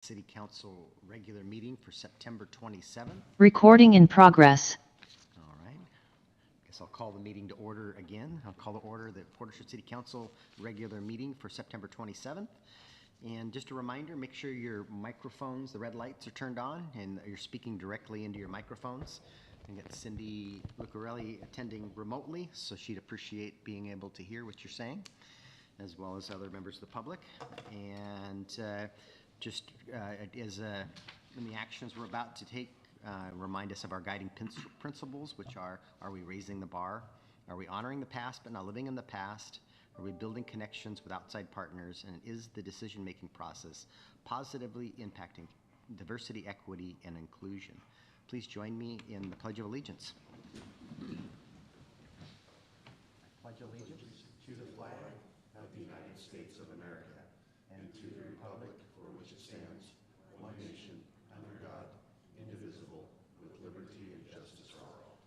City Council regular meeting for September 27th. Recording in progress. All right. Guess I'll call the meeting to order again. I'll call to order the Portershire City Council regular meeting for September 27th. And just a reminder, make sure your microphones, the red lights are turned on and you're speaking directly into your microphones. And get Cindy Lucarelli attending remotely, so she'd appreciate being able to hear what you're saying, as well as other members of the public. And in the actions we're about to take, remind us of our guiding principles, which are we raising the bar? Are we honoring the past but not living in the past? Are we building connections with outside partners? And is the decision-making process positively impacting diversity, equity, and inclusion? Please join me in the Pledge of Allegiance. I pledge allegiance to the flag of the United States of America and to the republic for which it stands, one nation, under God, indivisible, with liberty and justice for all.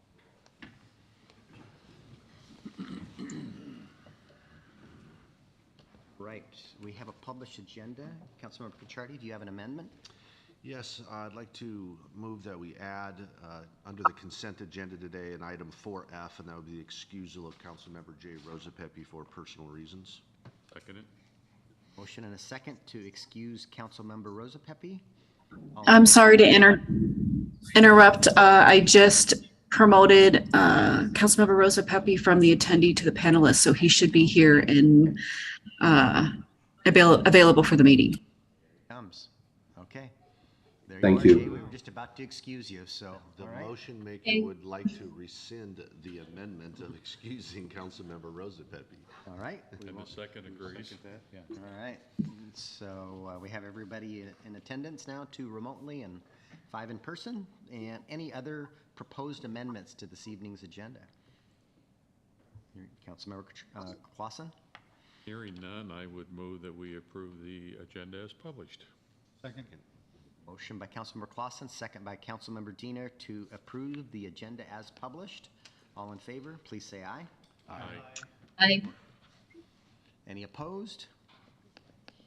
Right, we have a published agenda. Councilmember Pichardi, do you have an amendment? Yes, I'd like to move that we add under the consent agenda today an item 4F, and that would be the excusal of Councilmember Jay Rosapepe for personal reasons. Second it. Motion and a second to excuse Councilmember Rosapepe. I'm sorry to interrupt. I just promoted Councilmember Rosapepe from the attendee to the panelist, so he should be here and available for the meeting. Comes. Okay. There Thank you are, you. Jay. We were just about to excuse you, so. The all right. motion maker would like to rescind the amendment of excusing Councilmember Rosapepe. All right. And the second agrees. All right. So we have everybody in attendance now, 2 remotely and 5 in person. And any other proposed amendments to this evening's agenda? Councilmember Clausen? Hearing none, I would move that we approve the agenda as published. Second. Motion by Councilmember Clausen, second by Councilmember Diener to approve the agenda as published. All in favor, please say aye. Aye. Aye. Any opposed?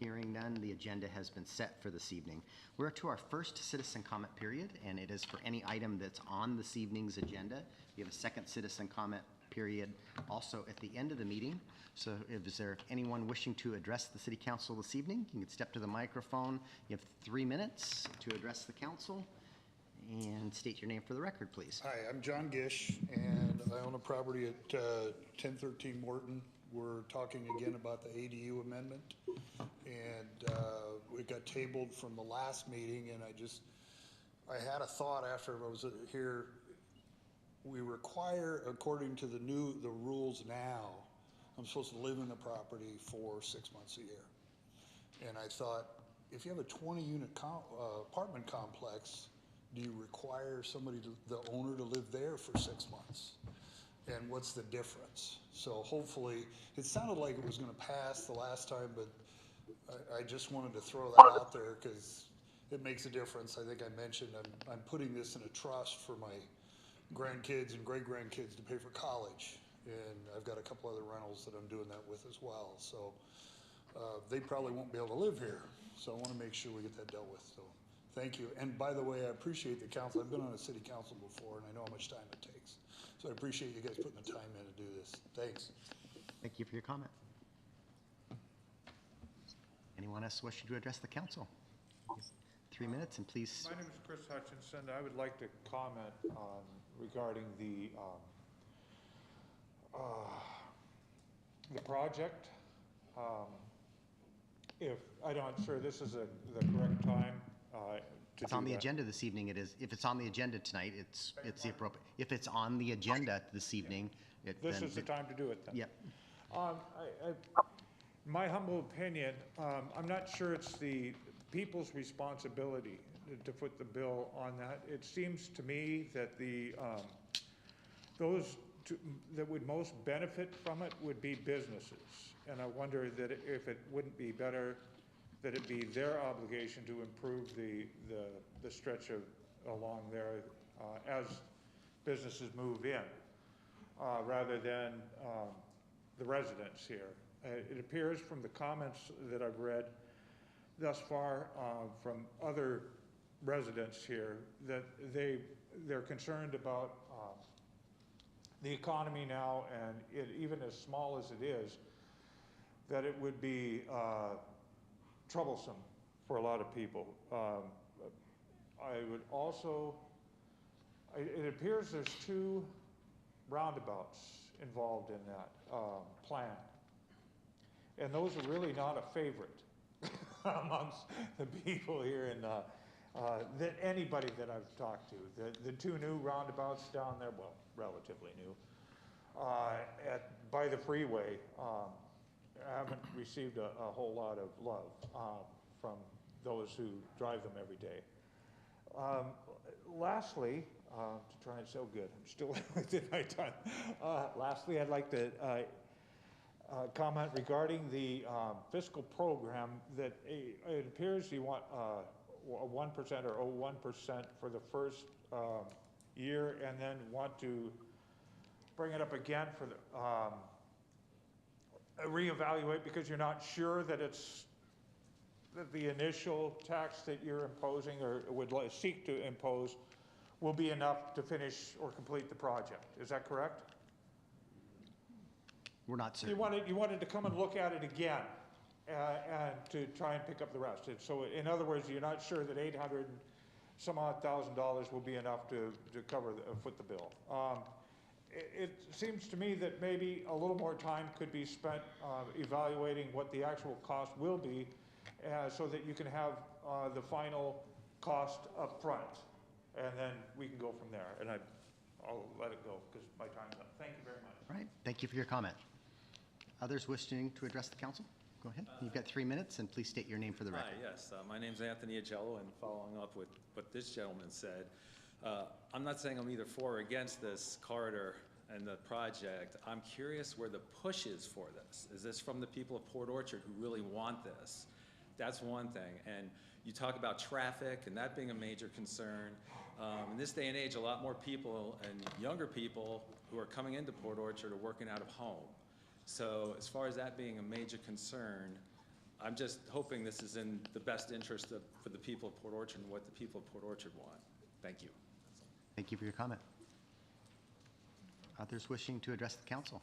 Hearing none, the agenda has been set for this evening. We're to our first citizen comment period, and it is for any item that's on this evening's agenda. We have a second citizen comment period also at the end of the meeting. So is there anyone wishing to address the City Council this evening? You can step to the microphone. You have 3 minutes to address the council and state your name for the record, please. Hi, I'm John Gish, and I own a property at 1013 Morton. We're talking again about the ADU amendment, and it got tabled from the last meeting, and I had a thought after I was here. We require, according to the rules now, I'm supposed to live in the property for 6 months a year. And I thought, if you have a 20-unit apartment complex, do you require the owner to live there for 6 months? And what's the difference? So hopefully, it sounded like it was going to pass the last time, but I just wanted to throw that out there because it makes a difference. I think I mentioned I'm putting this in a trust for my grandkids and great-grandkids to pay for college. And I've got a couple other rentals that I'm doing that with as well. So they probably won't be able to live here. So I want to make sure we get that dealt with. So thank you. And by the way, I appreciate the council. I've been on a city council before, and I know how much time it takes. So I appreciate you guys putting the time in to do this. Thanks. Thank you for your comment. Anyone else wishing to address the council? 3 minutes, and please. My name is Chris Hutchinson. I would like to comment regarding the project. If I'm not sure this is the correct time. It's on the agenda this evening. It is. If it's on the agenda tonight, it's the appropriate. If it's on the agenda this evening, this is the time to do it then. Yep. My humble opinion, I'm not sure it's the people's responsibility to foot the bill on that. It seems to me that those that would most benefit from it would be businesses. And I wonder that if it wouldn't be better that it be their obligation to improve the stretch along there as businesses move in, rather than the residents here. It appears from the comments that I've read thus far from other residents here that they're concerned about the economy now, and even as small as it is, that it would be troublesome for a lot of people. I would also, it appears there's 2 roundabouts involved in that plan. And those are really not a favorite amongst the people here in, that anybody that I've talked to. The 2 new roundabouts down there, well, relatively new, by the freeway, haven't received a whole lot of love from those who drive them every day. Lastly, to try and so good, I'm still within my time. Lastly, I'd like to comment regarding the fiscal program that it appears you want 1% or 1% for the first year, and then want to bring it up again for the reevaluate because you're not sure that it's that the initial tax that you're imposing or would seek to impose will be enough to finish or complete the project. Is that correct? We're not certain. You wanted to come and look at it again and to try and pick up the rest. And so in other words, you're not sure that $800,000 will be enough to cover foot the bill. It seems to me that maybe a little more time could be spent evaluating what the actual cost will be so that you can have the final cost up front, and then we can go from there. And I'll let it go because my time's up. Thank you very much. All right, thank you for your comment. Others wishing to address the council? Go ahead. You've got 3 minutes, and please state your name for the record. Hi, yes. My name's Anthony Agello, and following up with what this gentleman said, I'm not saying I'm either for or against this corridor and the project. I'm curious where the push is for this. Is this from the people of Port Orchard who really want this? That's one thing. And you talk about traffic and that being a major concern. In this day and age, a lot more people and younger people who are coming into Port Orchard are working out of home. So as far as that being a major concern, I'm just hoping this is in the best interest for the people of Port Orchard and what the people of Port Orchard want. Thank you. Thank you for your comment. Others wishing to address the council?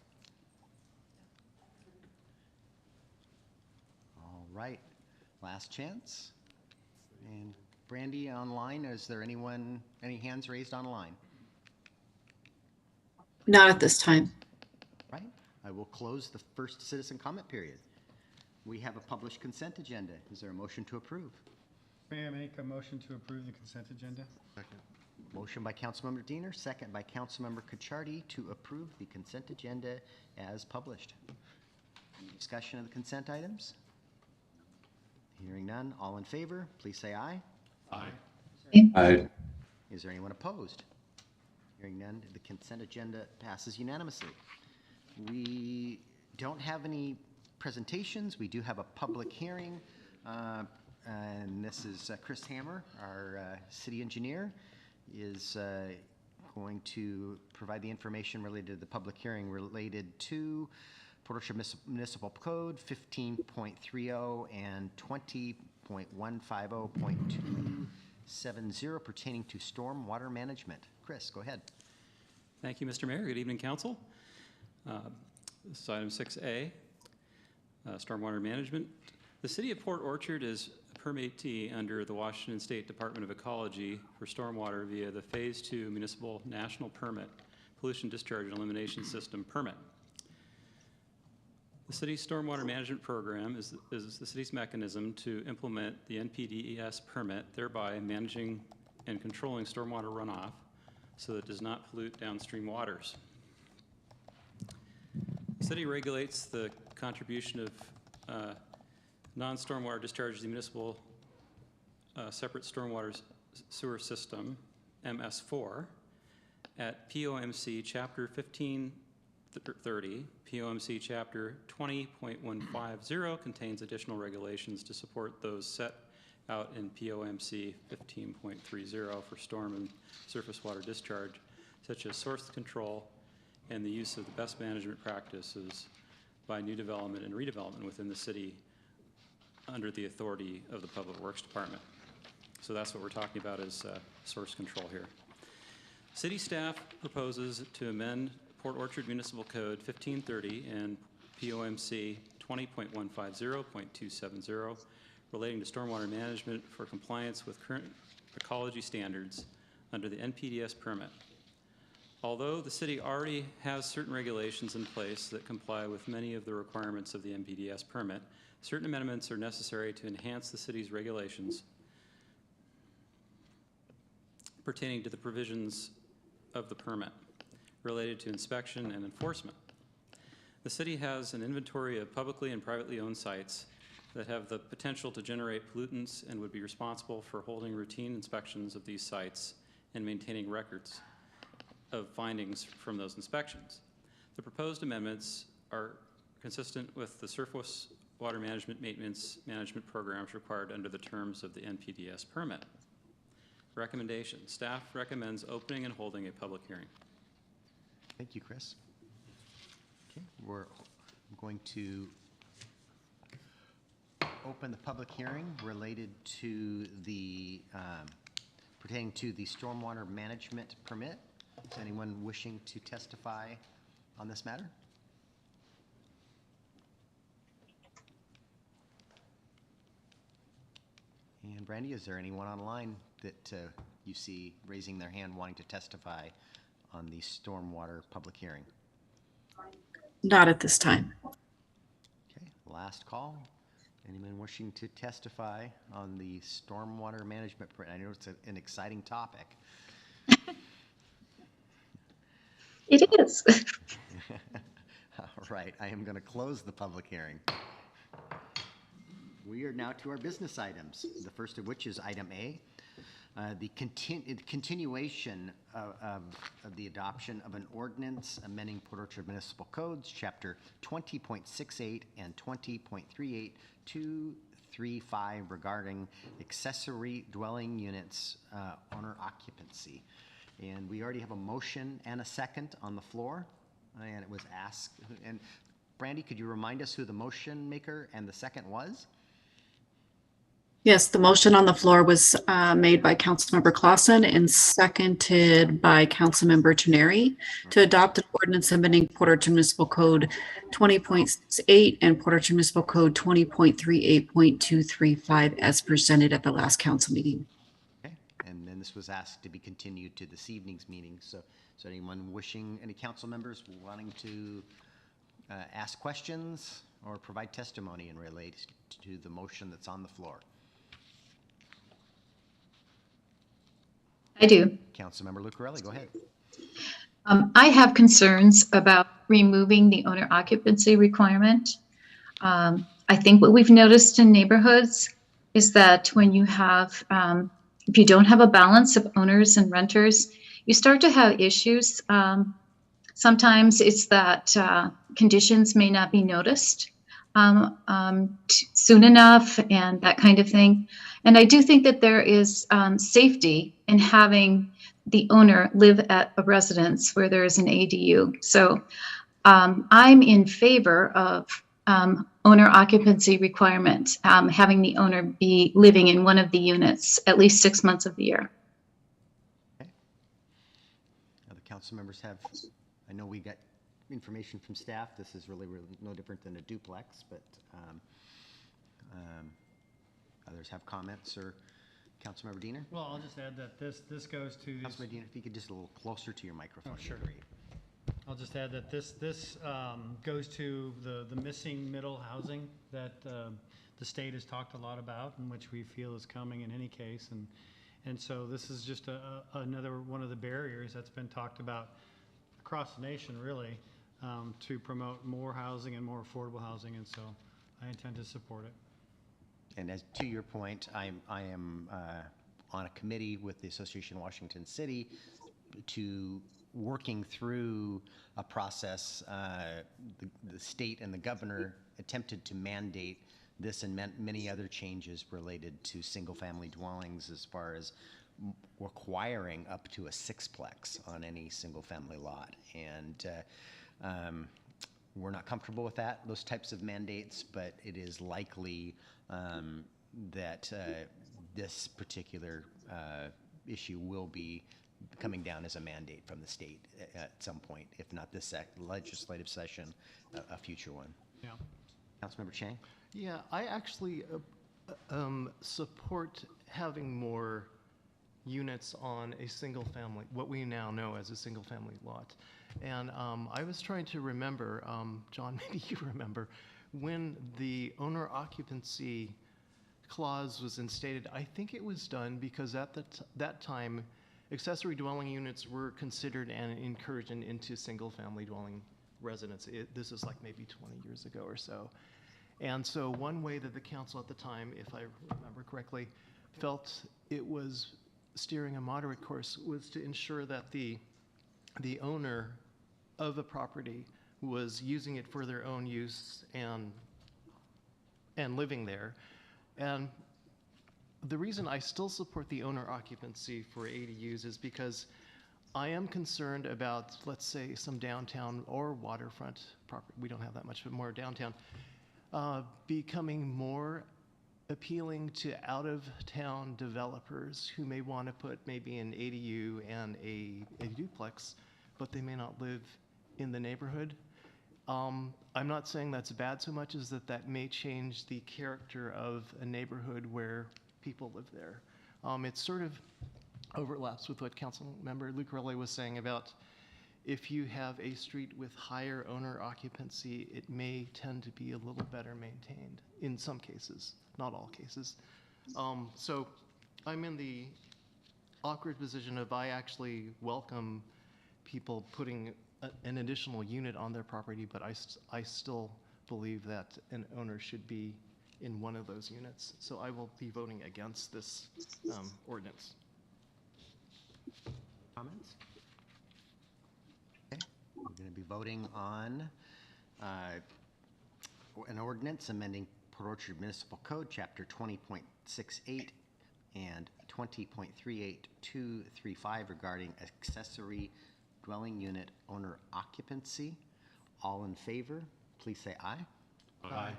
All right, last chance. And Brandy online, is there anyone, any hands raised online? Not at this time. Right, I will close the first citizen comment period. We have a published consent agenda. Is there a motion to approve? May I make a motion to approve the consent agenda? Second. Motion by Councilmember Diener, second by Councilmember Cacciardi to approve the consent agenda as published. Any discussion of the consent items? Hearing none, all in favor, please say aye. Aye. Aye. Is there anyone opposed? Hearing none, the consent agenda passes unanimously. We don't have any presentations. We do have a public hearing, and this is Chris Hammer, our city engineer, is going to provide the information related to the public hearing related to Port Orchard Municipal Code 15.30 and 20.150.270 pertaining to storm water management. Chris, go ahead. Thank you, Mr. Mayor. Good evening, Council. This is item 6A, stormwater management. The City of Port Orchard is a permittee under the Washington State Department of Ecology for stormwater via the Phase 2 Municipal National Permit, Pollution Discharge and Elimination System Permit. The city's stormwater management program is the city's mechanism to implement the NPDES permit, thereby managing and controlling stormwater runoff so that it does not pollute downstream waters. The city regulates the contribution of non-stormwater discharge to the municipal separate stormwater sewer system, MS4, at POMC Chapter 1530. POMC Chapter 20.150 contains additional regulations to support those set out in POMC 15.30 for storm and surface water discharge, such as source control and the use of the best management practices by new development and redevelopment within the city under the authority of the Public Works Department. So that's what we're talking about is source control here. City staff proposes to amend Port Orchard Municipal Code 1530 and POMC 20.150.270 relating to stormwater management for compliance with current ecology standards under the NPDES permit. Although the city already has certain regulations in place that comply with many of the requirements of the NPDES permit, certain amendments are necessary to enhance the city's regulations pertaining to the provisions of the permit related to inspection and enforcement. The city has an inventory of publicly and privately owned sites that have the potential to generate pollutants and would be responsible for holding routine inspections of these sites and maintaining records of findings from those inspections. The proposed amendments are consistent with the surface water management maintenance management programs required under the terms of the NPDES permit. Recommendation, staff recommends opening and holding a public hearing. Thank you, Chris. Okay, we're going to open the public hearing related to the, pertaining to the stormwater management permit. Is anyone wishing to testify on this matter? And Brandy, is there anyone online that you see raising their hand wanting to testify on the stormwater public hearing? Not at this time. Okay, last call. Anyone wishing to testify on the stormwater management? I know it's an exciting topic. It is. All right, I am going to close the public hearing. We are now to our business items, the first of which is item A, the continuation of the adoption of an ordinance amending Port Orchard Municipal Codes, Chapter 20.68 and 20.38235 regarding accessory dwelling units owner occupancy. And we already have a motion and a second on the floor, and it was asked. And Brandy, could you remind us who the motion maker and the second was? Yes, the motion on the floor was made by Councilmember Clausen and seconded by Councilmember Teneri to adopt an ordinance amending Port Orchard Municipal Code 20.68 and Port Orchard Municipal Code 20.38.235 as presented at the last council meeting. Okay, and then this was asked to be continued to this evening's meeting. So anyone wishing, any council members wanting to ask questions or provide testimony in relation to the motion that's on the floor? I do. Councilmember Lucarelli, go ahead. I have concerns about removing the owner occupancy requirement. I think what we've noticed in neighborhoods is that when you have, if you don't have a balance of owners and renters, you start to have issues. Sometimes it's that conditions may not be noticed soon enough and that kind of thing. And I do think that there is safety in having the owner live at a residence where there is an ADU. So I'm in favor of owner occupancy requirement, having the owner be living in one of the units at least 6 months of the year. Okay. Other council members have, I know we got information from staff. This is really no different than a duplex, but others have comments, or Councilmember Diener? Well, I'll just add that this goes to these. Councilmember Diener, if you could just a little closer to your microphone. Oh, sure. that'd be great. I'll just add that this goes to the missing middle housing that the state has talked a lot about, and which we feel is coming in any case, and so this is just another one of the barriers that's been talked about across the nation, really, to promote more housing and more affordable housing, and so I intend to support it. And as to your point, I am on a committee with the Association of Washington City to working through a process. The state and the governor attempted to mandate this and many other changes related to single-family dwellings, as far as requiring up to a sixplex on any single-family lot. And We're not comfortable with that, those types of mandates, but it is likely that this particular issue will be coming down as a mandate from the state at some point, if not this legislative session, a future one. Yeah. Councilmember Chang? Yeah, I actually support having more units on a single family, what we now know as a single family lot. And I was trying to remember, John, maybe you remember, when the owner occupancy clause was instated, I think it was done because at that time, accessory dwelling units were considered and encouraged into single family dwelling residents. This is like maybe 20 years ago or so. And so one way that the council at the time, if I remember correctly, felt it was steering a moderate course was to ensure that the owner of a property was using it for their own use and living there. And the reason I still support the owner occupancy for ADUs is because I am concerned about, let's say, some downtown or waterfront property, we don't have that much, but more downtown, becoming more appealing to out-of-town developers who may want to put maybe an ADU and a duplex, but they may not live in the neighborhood. I'm not saying that's bad so much as that may change the character of a neighborhood where people live there. It sort of overlaps with what Councilmember Lucarelli was saying about if you have a street with higher owner occupancy, it may tend to be a little better maintained in some cases, not all cases. So I'm in the awkward position of I actually welcome people putting an additional unit on their property, but I still believe that an owner should be in one of those units. So I will be voting against this ordinance. Comments? Okay, we're going to be voting on an ordinance amending Port Orchard Municipal Code, Chapter 20.68 and 20.38235 regarding accessory dwelling unit owner occupancy. All in favor, please say aye. Aye.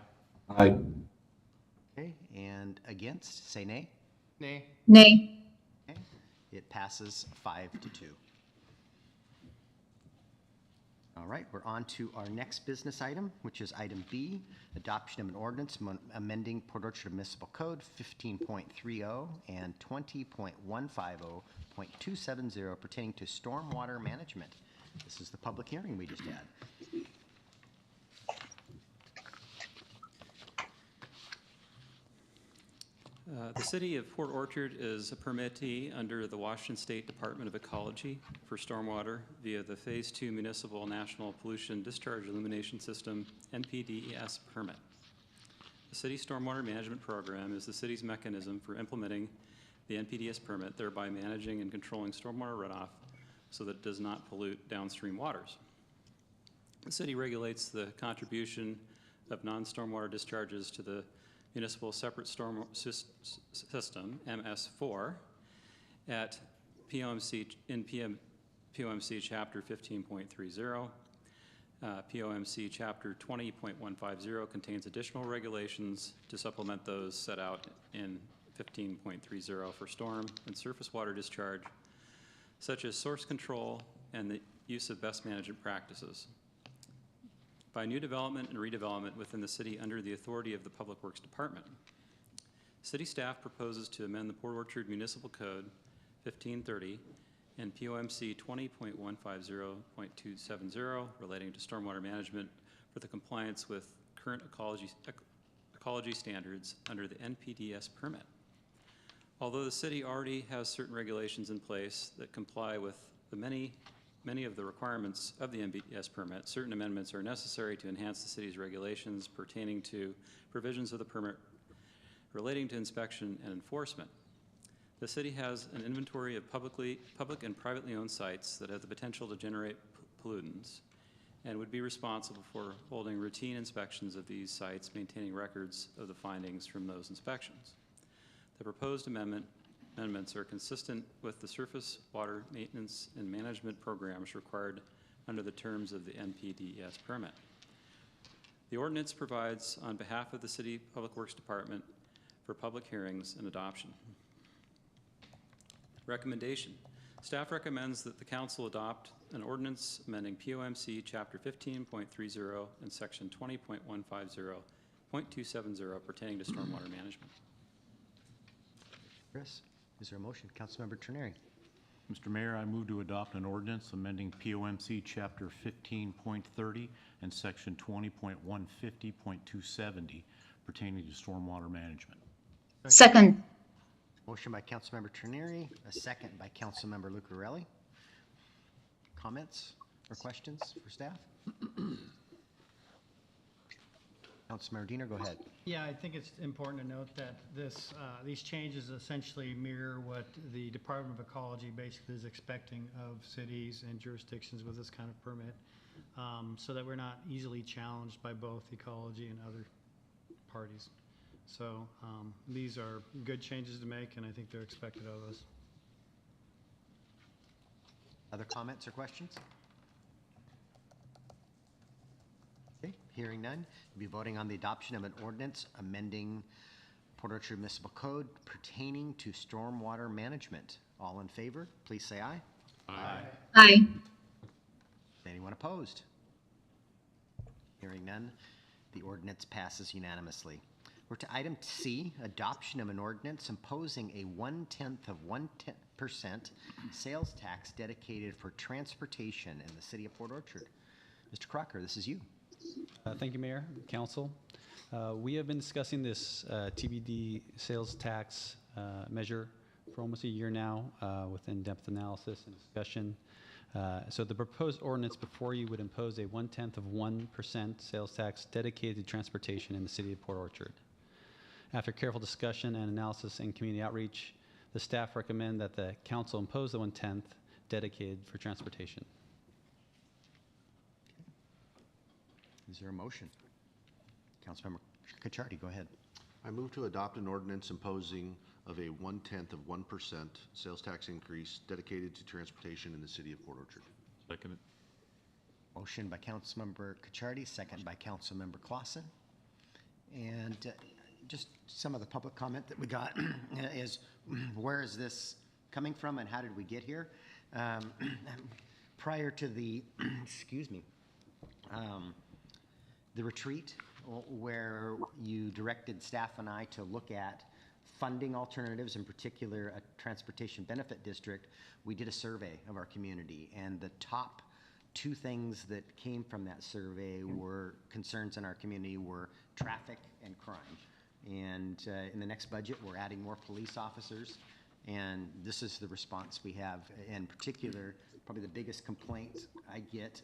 Aye. Okay, and against, say nay. Nay. Nay. Okay, it passes 5-2. All right, we're on to our next business item, which is item B, adoption of an ordinance amending Port Orchard Municipal Code 15.30 and 20.150.270 pertaining to stormwater management. This is the public hearing we just had. The city of Port Orchard is a permittee under the Washington State Department of Ecology for stormwater via the Phase 2 Municipal National Pollution Discharge Elimination System NPDES permit. The city stormwater management program is the city's mechanism for implementing the NPDES permit, thereby managing and controlling stormwater runoff so that it does not pollute downstream waters. The city regulates the contribution of non-stormwater discharges to the Municipal Separate Storm System, MS4, at POMC Chapter 15.30. POMC Chapter 20.150 contains additional regulations to supplement those set out in 15.30 for storm and surface water discharge, such as source control and the use of best management practices. By new development and redevelopment within the city under the authority of the Public Works Department. City staff proposes to amend the Port Orchard Municipal Code 1530 and POMC 20.150.270 relating to stormwater management for the compliance with current ecology standards under the NPDES permit. Although the city already has certain regulations in place that comply with the many of the requirements of the NPDES permit, certain amendments are necessary to enhance the city's regulations pertaining to provisions of the permit relating to inspection and enforcement. The city has an inventory of public and privately owned sites that have the potential to generate pollutants and would be responsible for holding routine inspections of these sites, maintaining records of the findings from those inspections. The proposed amendments are consistent with the surface water maintenance and management programs required under the terms of the NPDES permit. The ordinance provides on behalf of the City Public Works Department for public hearings and adoption. Recommendation. Staff recommends that the council adopt an ordinance amending POMC Chapter 15.30 and Section 20.150.270 pertaining to stormwater management. Chris, is there a motion? Councilmember Terneri. Mr. Mayor, I move to adopt an ordinance amending POMC Chapter 15.30 and Section 20.150.270 pertaining to stormwater management. Second. Motion by Councilmember Terneri, a second by Councilmember Lucarelli. Comments or questions for staff? Councilmember Diener, go ahead. Yeah, I think it's important to note that these changes essentially mirror what the Department of Ecology basically is expecting of cities and jurisdictions with this kind of permit, so that we're not easily challenged by both ecology and other parties. So these are good changes to make, and I think they're expected of us. Other comments or questions? Okay, hearing none, we'll be voting on the adoption of an ordinance amending Port Orchard Municipal Code pertaining to stormwater management. All in favor, please say aye. Aye. Aye. Anyone opposed? Hearing none, the ordinance passes unanimously. We're to item C, adoption of an ordinance imposing a 0.1% sales tax dedicated for transportation in the city of Port Orchard. Mr. Crocker, this is you. Thank you, Mayor, Council. We have been discussing this TBD sales tax measure for almost a year now with in-depth analysis and discussion. So the proposed ordinance before you would impose a 0.1% sales tax dedicated to transportation in the city of Port Orchard. After careful discussion and analysis and community outreach, the staff recommend that the council impose the 0.1% dedicated for transportation. Is there a motion? Councilmember Cacciardi, go ahead. I move to adopt an ordinance imposing of a 0.1% sales tax increase dedicated to transportation in the city of Port Orchard. Second. Motion by Councilmember Cacciardi, second by Councilmember Clausen. And just some of the public comment that we got is, where is this coming from and how did we get here? Prior to the, excuse me, the retreat where you directed staff and I to look at funding alternatives, in particular a transportation benefit district, we did a survey of our community, and the top two things that came from that survey were concerns in our community were traffic and crime. And in the next budget, we're adding more police officers, and this is the response we have. In particular, probably the biggest complaint I get,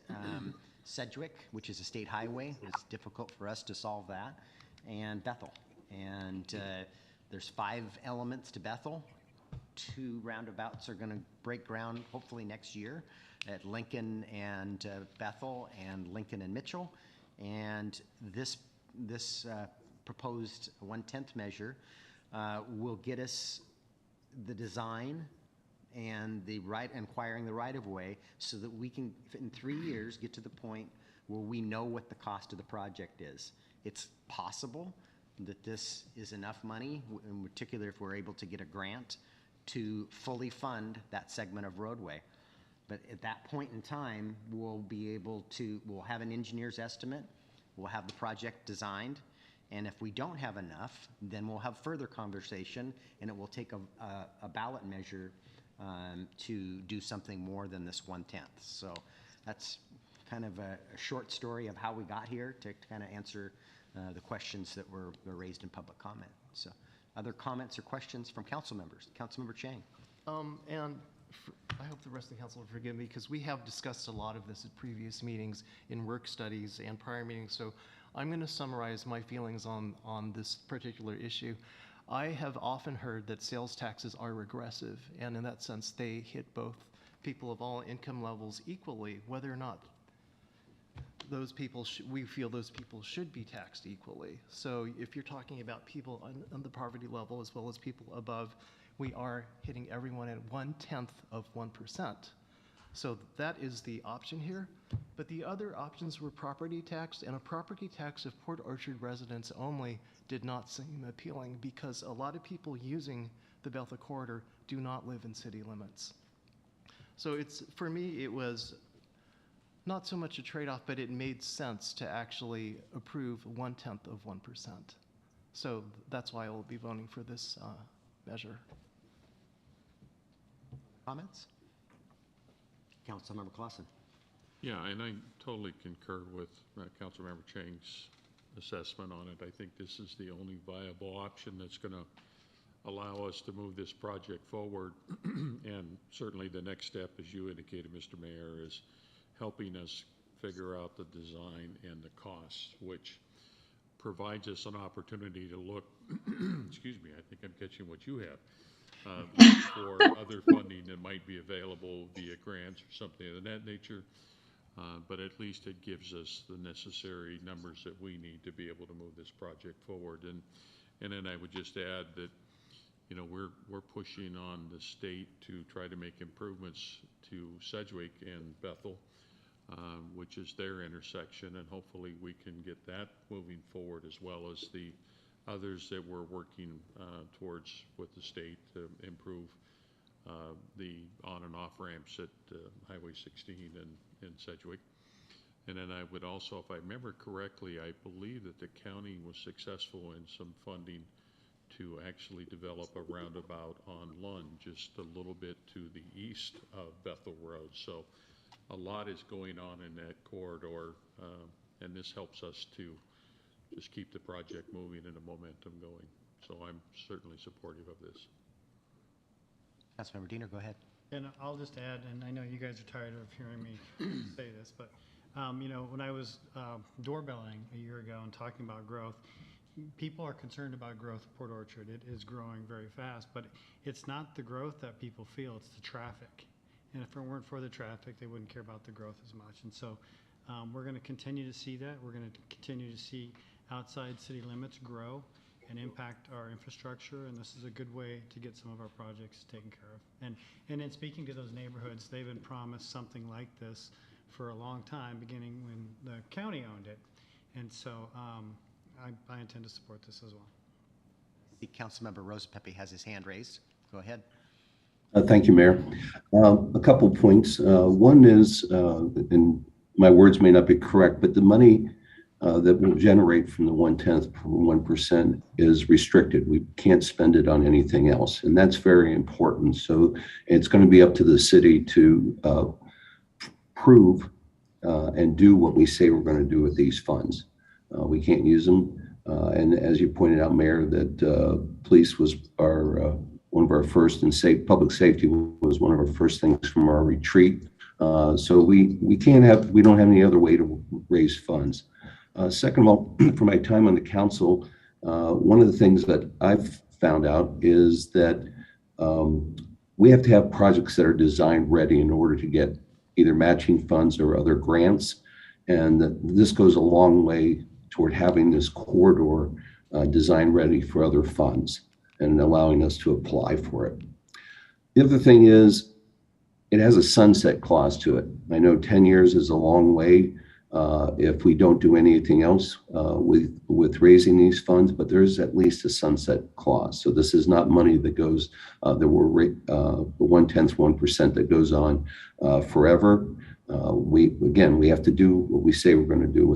Sedgwick, which is a state highway. It's difficult for us to solve that, and Bethel. And there's 5 elements to Bethel. 2 roundabouts are going to break ground hopefully next year at Lincoln and Bethel, and Lincoln and Mitchell. And this proposed 1/10 measure will get us the design and the acquiring the right of way, so that we can, in 3 years, get to the point where we know what the cost of the project is. It's possible that this is enough money, in particular if we're able to get a grant to fully fund that segment of roadway. But at that point in time, we'll have an engineer's estimate, we'll have the project designed, and if we don't have enough, then we'll have further conversation, and it will take a ballot measure to do something more than this 1/10. So that's kind of a short story of how we got here to kind of answer the questions that were raised in public comment. So other comments or questions from council members? Councilmember Chang. I hope the rest of the council will forgive me, because we have discussed a lot of this at previous meetings, in work studies and prior meetings. So I'm going to summarize my feelings on this particular issue. I have often heard that sales taxes are regressive, and in that sense, they hit both people of all income levels equally, whether or not those people we feel those people should be taxed equally. So if you're talking about people on the poverty level as well as people above, we are hitting everyone at 1/10 of 1%. So that is the option here. But the other options were property tax, and a property tax of Port Orchard residents only did not seem appealing because a lot of people using the Bethel corridor do not live in city limits. So for me, it was not so much a trade-off, but it made sense to actually approve 0.1%. So that's why I will be voting for this measure. Comments? Councilmember Clausen. Yeah, and I totally concur with Councilmember Chang's assessment on it. I think this is the only viable option that's going to allow us to move this project forward. And certainly the next step, as you indicated, Mr. Mayor, is helping us figure out the design and the costs, which provides us an opportunity to look, excuse me, I think I'm catching what you have, for other funding that might be available via grants or something of that nature. But at least it gives us the necessary numbers that we need to be able to move this project forward. And then I would just add that, you know, we're pushing on the state to try to make improvements to Sedgwick and Bethel, which is their intersection, and hopefully we can get that moving forward, as well as the others that we're working towards with the state to improve the on and off ramps at Highway 16 and Sedgwick. And then I would also, if I remember correctly, I believe that the county was successful in some funding to actually develop a roundabout on Lund, just a little bit to the east of Bethel Road. So a lot is going on in that corridor, and this helps us to just keep the project moving and the momentum going. So I'm certainly supportive of this. Councilmember Diener, go ahead. And I'll just add, and I know you guys are tired of hearing me say this, but you know, when I was doorbelling a year ago and talking about growth, people are concerned about growth of Port Orchard. It is growing very fast, but it's not the growth that people feel, it's the traffic. And if it weren't for the traffic, they wouldn't care about the growth as much. And so we're going to continue to see that. We're going to continue to see outside city limits grow and impact our infrastructure, and this is a good way to get some of our projects taken care of. And in speaking to those neighborhoods, they've been promised something like this for a long time, beginning when the county owned it. And so I intend to support this as well. The Councilmember Rosapepe has his hand raised. Go ahead. Thank you, Mayor. A couple points. One is, and my words may not be correct, but the money that will generate from the 0.1% is restricted. We can't spend it on anything else, and that's very important. So it's going to be up to the city to prove and do what we say we're going to do with these funds. We can't use them, and as you pointed out, Mayor, that police was our one of our first, and public safety was one of our first things from our retreat. So we don't have any other way to raise funds. Second of all, for my time on the council, one of the things that I've found out is that we have to have projects that are design ready in order to get either matching funds or other grants. And this goes a long way toward having this corridor design ready for other funds and allowing us to apply for it. The other thing is it has a sunset clause to it. I know 10 years is a long way if we don't do anything else with raising these funds, but there's at least a sunset clause. So this is not money that goes, there were 0.1% that goes on forever. We have to do what we say we're going to do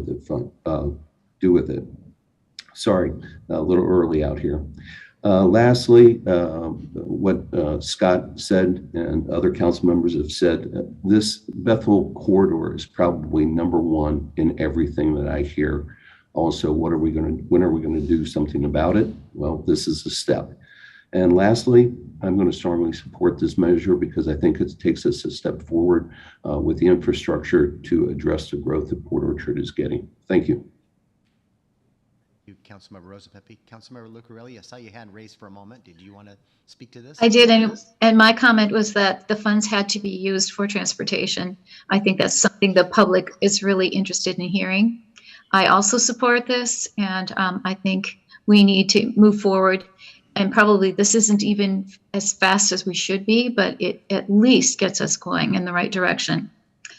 with it. Sorry, a little early out here. Lastly, what Scott said and other council members have said, this Bethel corridor is probably #1 in everything that I hear. Also, when are we going to do something about it? Well, this is a step. And lastly, I'm going to strongly support this measure because I think it takes us a step forward with the infrastructure to address the growth that Port Orchard is getting. Thank you. You, Councilmember Rosapepe. Councilmember Lucarelli, I saw your hand raised for a moment. Did you want to speak to this? I did, and my comment was that the funds had to be used for transportation. I think that's something the public is really interested in hearing. I also support this, and I think we need to move forward And probably this isn't even as fast as we should be, but it at least gets us going in the right direction.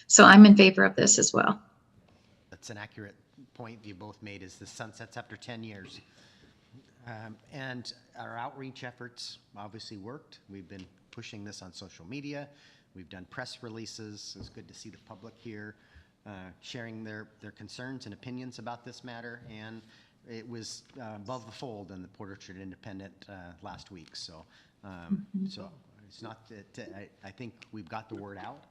So I'm in favor of this as well. That's an accurate point you both made, is the sunsets after 10 years. And our outreach efforts obviously worked. We've been pushing this on social media. We've done press releases. It's good to see the public here sharing their concerns and opinions about this matter. And it was above the fold in the Port Orchard Independent last week. So, so it's not that I think we've got the word out,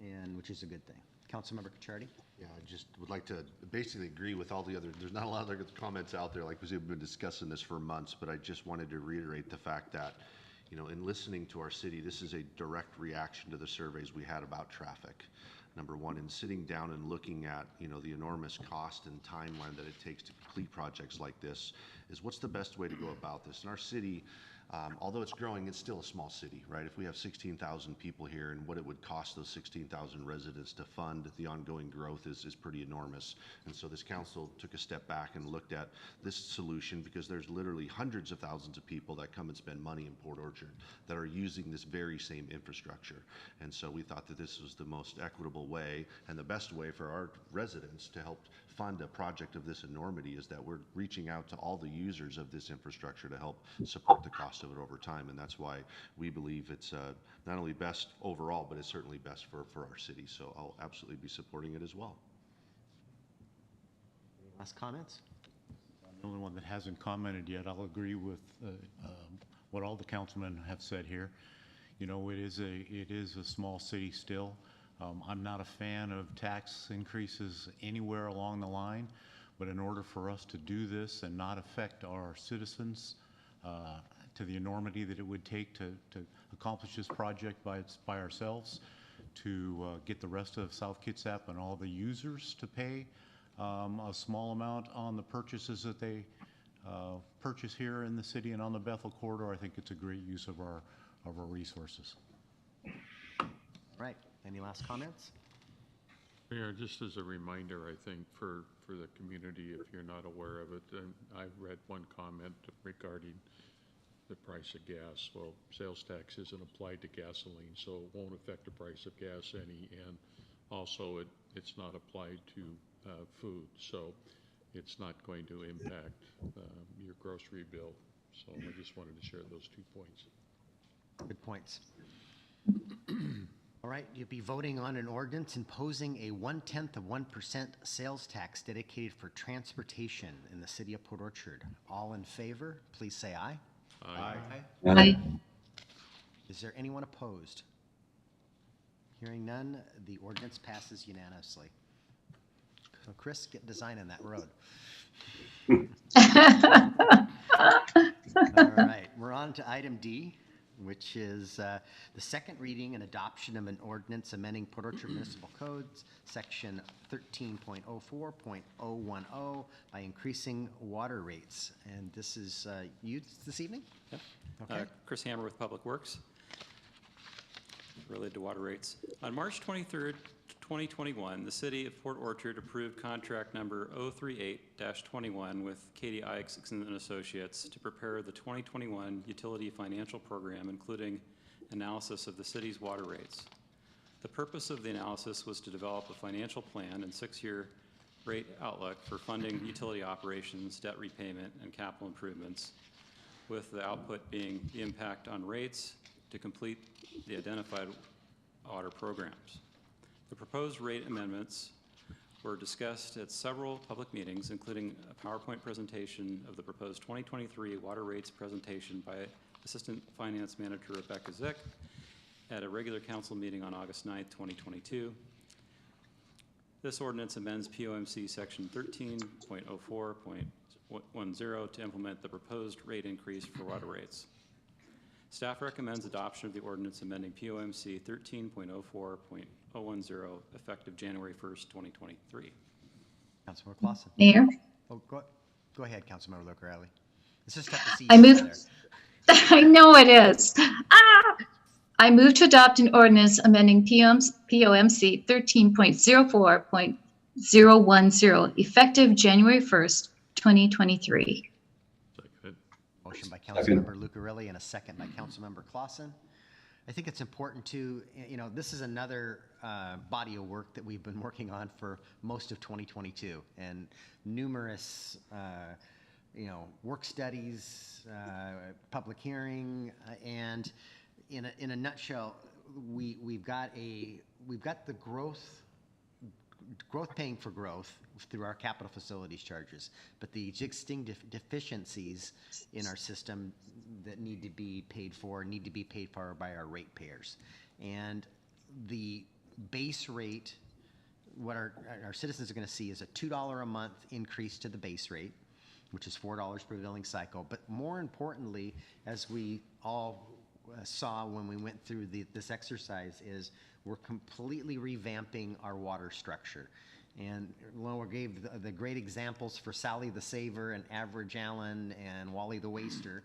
and which is a good thing. Councilmember Cacciardi? Yeah, I just would like to basically agree with all the other, there's not a lot of other comments out there, like we've been discussing this for months, but I just wanted to reiterate the fact that, you know, in listening to our city, this is a direct reaction to the surveys we had about traffic. Number one, in sitting down and looking at, you know, the enormous cost and timeline that it takes to complete projects like this, is what's the best way to go about this? In our city, although it's growing, it's still a small city, right? If we have 16,000 people here, and what it would cost those 16,000 residents to fund the ongoing growth is pretty enormous. And so this council took a step back and looked at this solution, because there's literally hundreds of thousands of people that come and spend money in Port Orchard that are using this very same infrastructure. And so we thought that this was the most equitable way and the best way for our residents to help fund a project of this enormity, is that we're reaching out to all the users of this infrastructure to help support the cost of it over time. And that's why we believe it's not only best overall, but it's certainly best for our city. So I'll absolutely be supporting it as well. Any last comments? I'm the only one that hasn't commented yet. I'll agree with what all the councilmen have said here. You know, it is a small city still. I'm not a fan of tax increases anywhere along the line, but in order for us to do this and not affect our citizens to the enormity that it would take to accomplish this project by ourselves, to get the rest of South Kitsap and all the users to pay a small amount on the purchases that they purchase here in the city and on the Bethel corridor, I think it's a great use of our resources. All right. Any last comments? Mayor, just as a reminder, I think, for the community, if you're not aware of it, and I read one comment regarding the price of gas. Well, sales tax isn't applied to gasoline, so it won't affect the price of gas any, and also it's not applied to food, so it's not going to impact your grocery bill. So I just wanted to share those 2 points. Good points. All right, you'll be voting on an ordinance imposing a 1/10% sales tax dedicated for transportation in the city of Port Orchard. All in favor, please say aye. Aye. Aye. Is there anyone opposed? Hearing none, the ordinance passes unanimously. So Chris, get designing that road. All right, we're on to item D, which is the second reading and adoption of an ordinance amending Port Orchard Municipal Codes, section 13.04.010, by increasing water rates. And this is you this evening? Yep. Okay. Chris Hammer with Public Works, related to water rates. On March 23rd, 2021, the city of Port Orchard approved contract number 038-21 with Katie Ikes and Associates to prepare the 2021 utility financial program, including analysis of the city's water rates. The purpose of the analysis was to develop a financial plan and 6-year rate outlook for funding utility operations, debt repayment, and capital improvements, with the output being the impact on rates to complete the identified water programs. The proposed rate amendments were discussed at several public meetings, including a PowerPoint presentation of the proposed 2023 water rates presentation by Assistant Finance Manager Rebecca Zick at a regular council meeting on August 9th, 2022. This ordinance amends POMC section 13.04.10 to implement the proposed rate increase for water rates. Staff recommends adoption of the ordinance amending POMC 13.04.010 effective January 1st, 2023. Councilmember Clausen. Mayor, Oh, go ahead, Councilmember Lucarelli. It's just tough to see I you move, over there. I know it is. I move to adopt an ordinance amending POMC 13.04.010 effective January 1st, 2023. Second. Motion by Second. Councilmember Lucarelli and a second by Councilmember Clausen. I think it's important to, this is another body of work that we've been working on for most of 2022, and numerous, work studies, public hearing, and in a nutshell, we've got the growth paying for growth through our capital facilities charges, but the existing deficiencies in our system that need to be paid for by our ratepayers. And the base rate, what our citizens are going to see is a $2 a month increase to the base rate, which is $4 per billing cycle. But more importantly, as we all saw when we went through this exercise, is we're completely revamping our water structure. And Lower gave the great examples for Sally the Saver and Average Allen and Wally the Waster.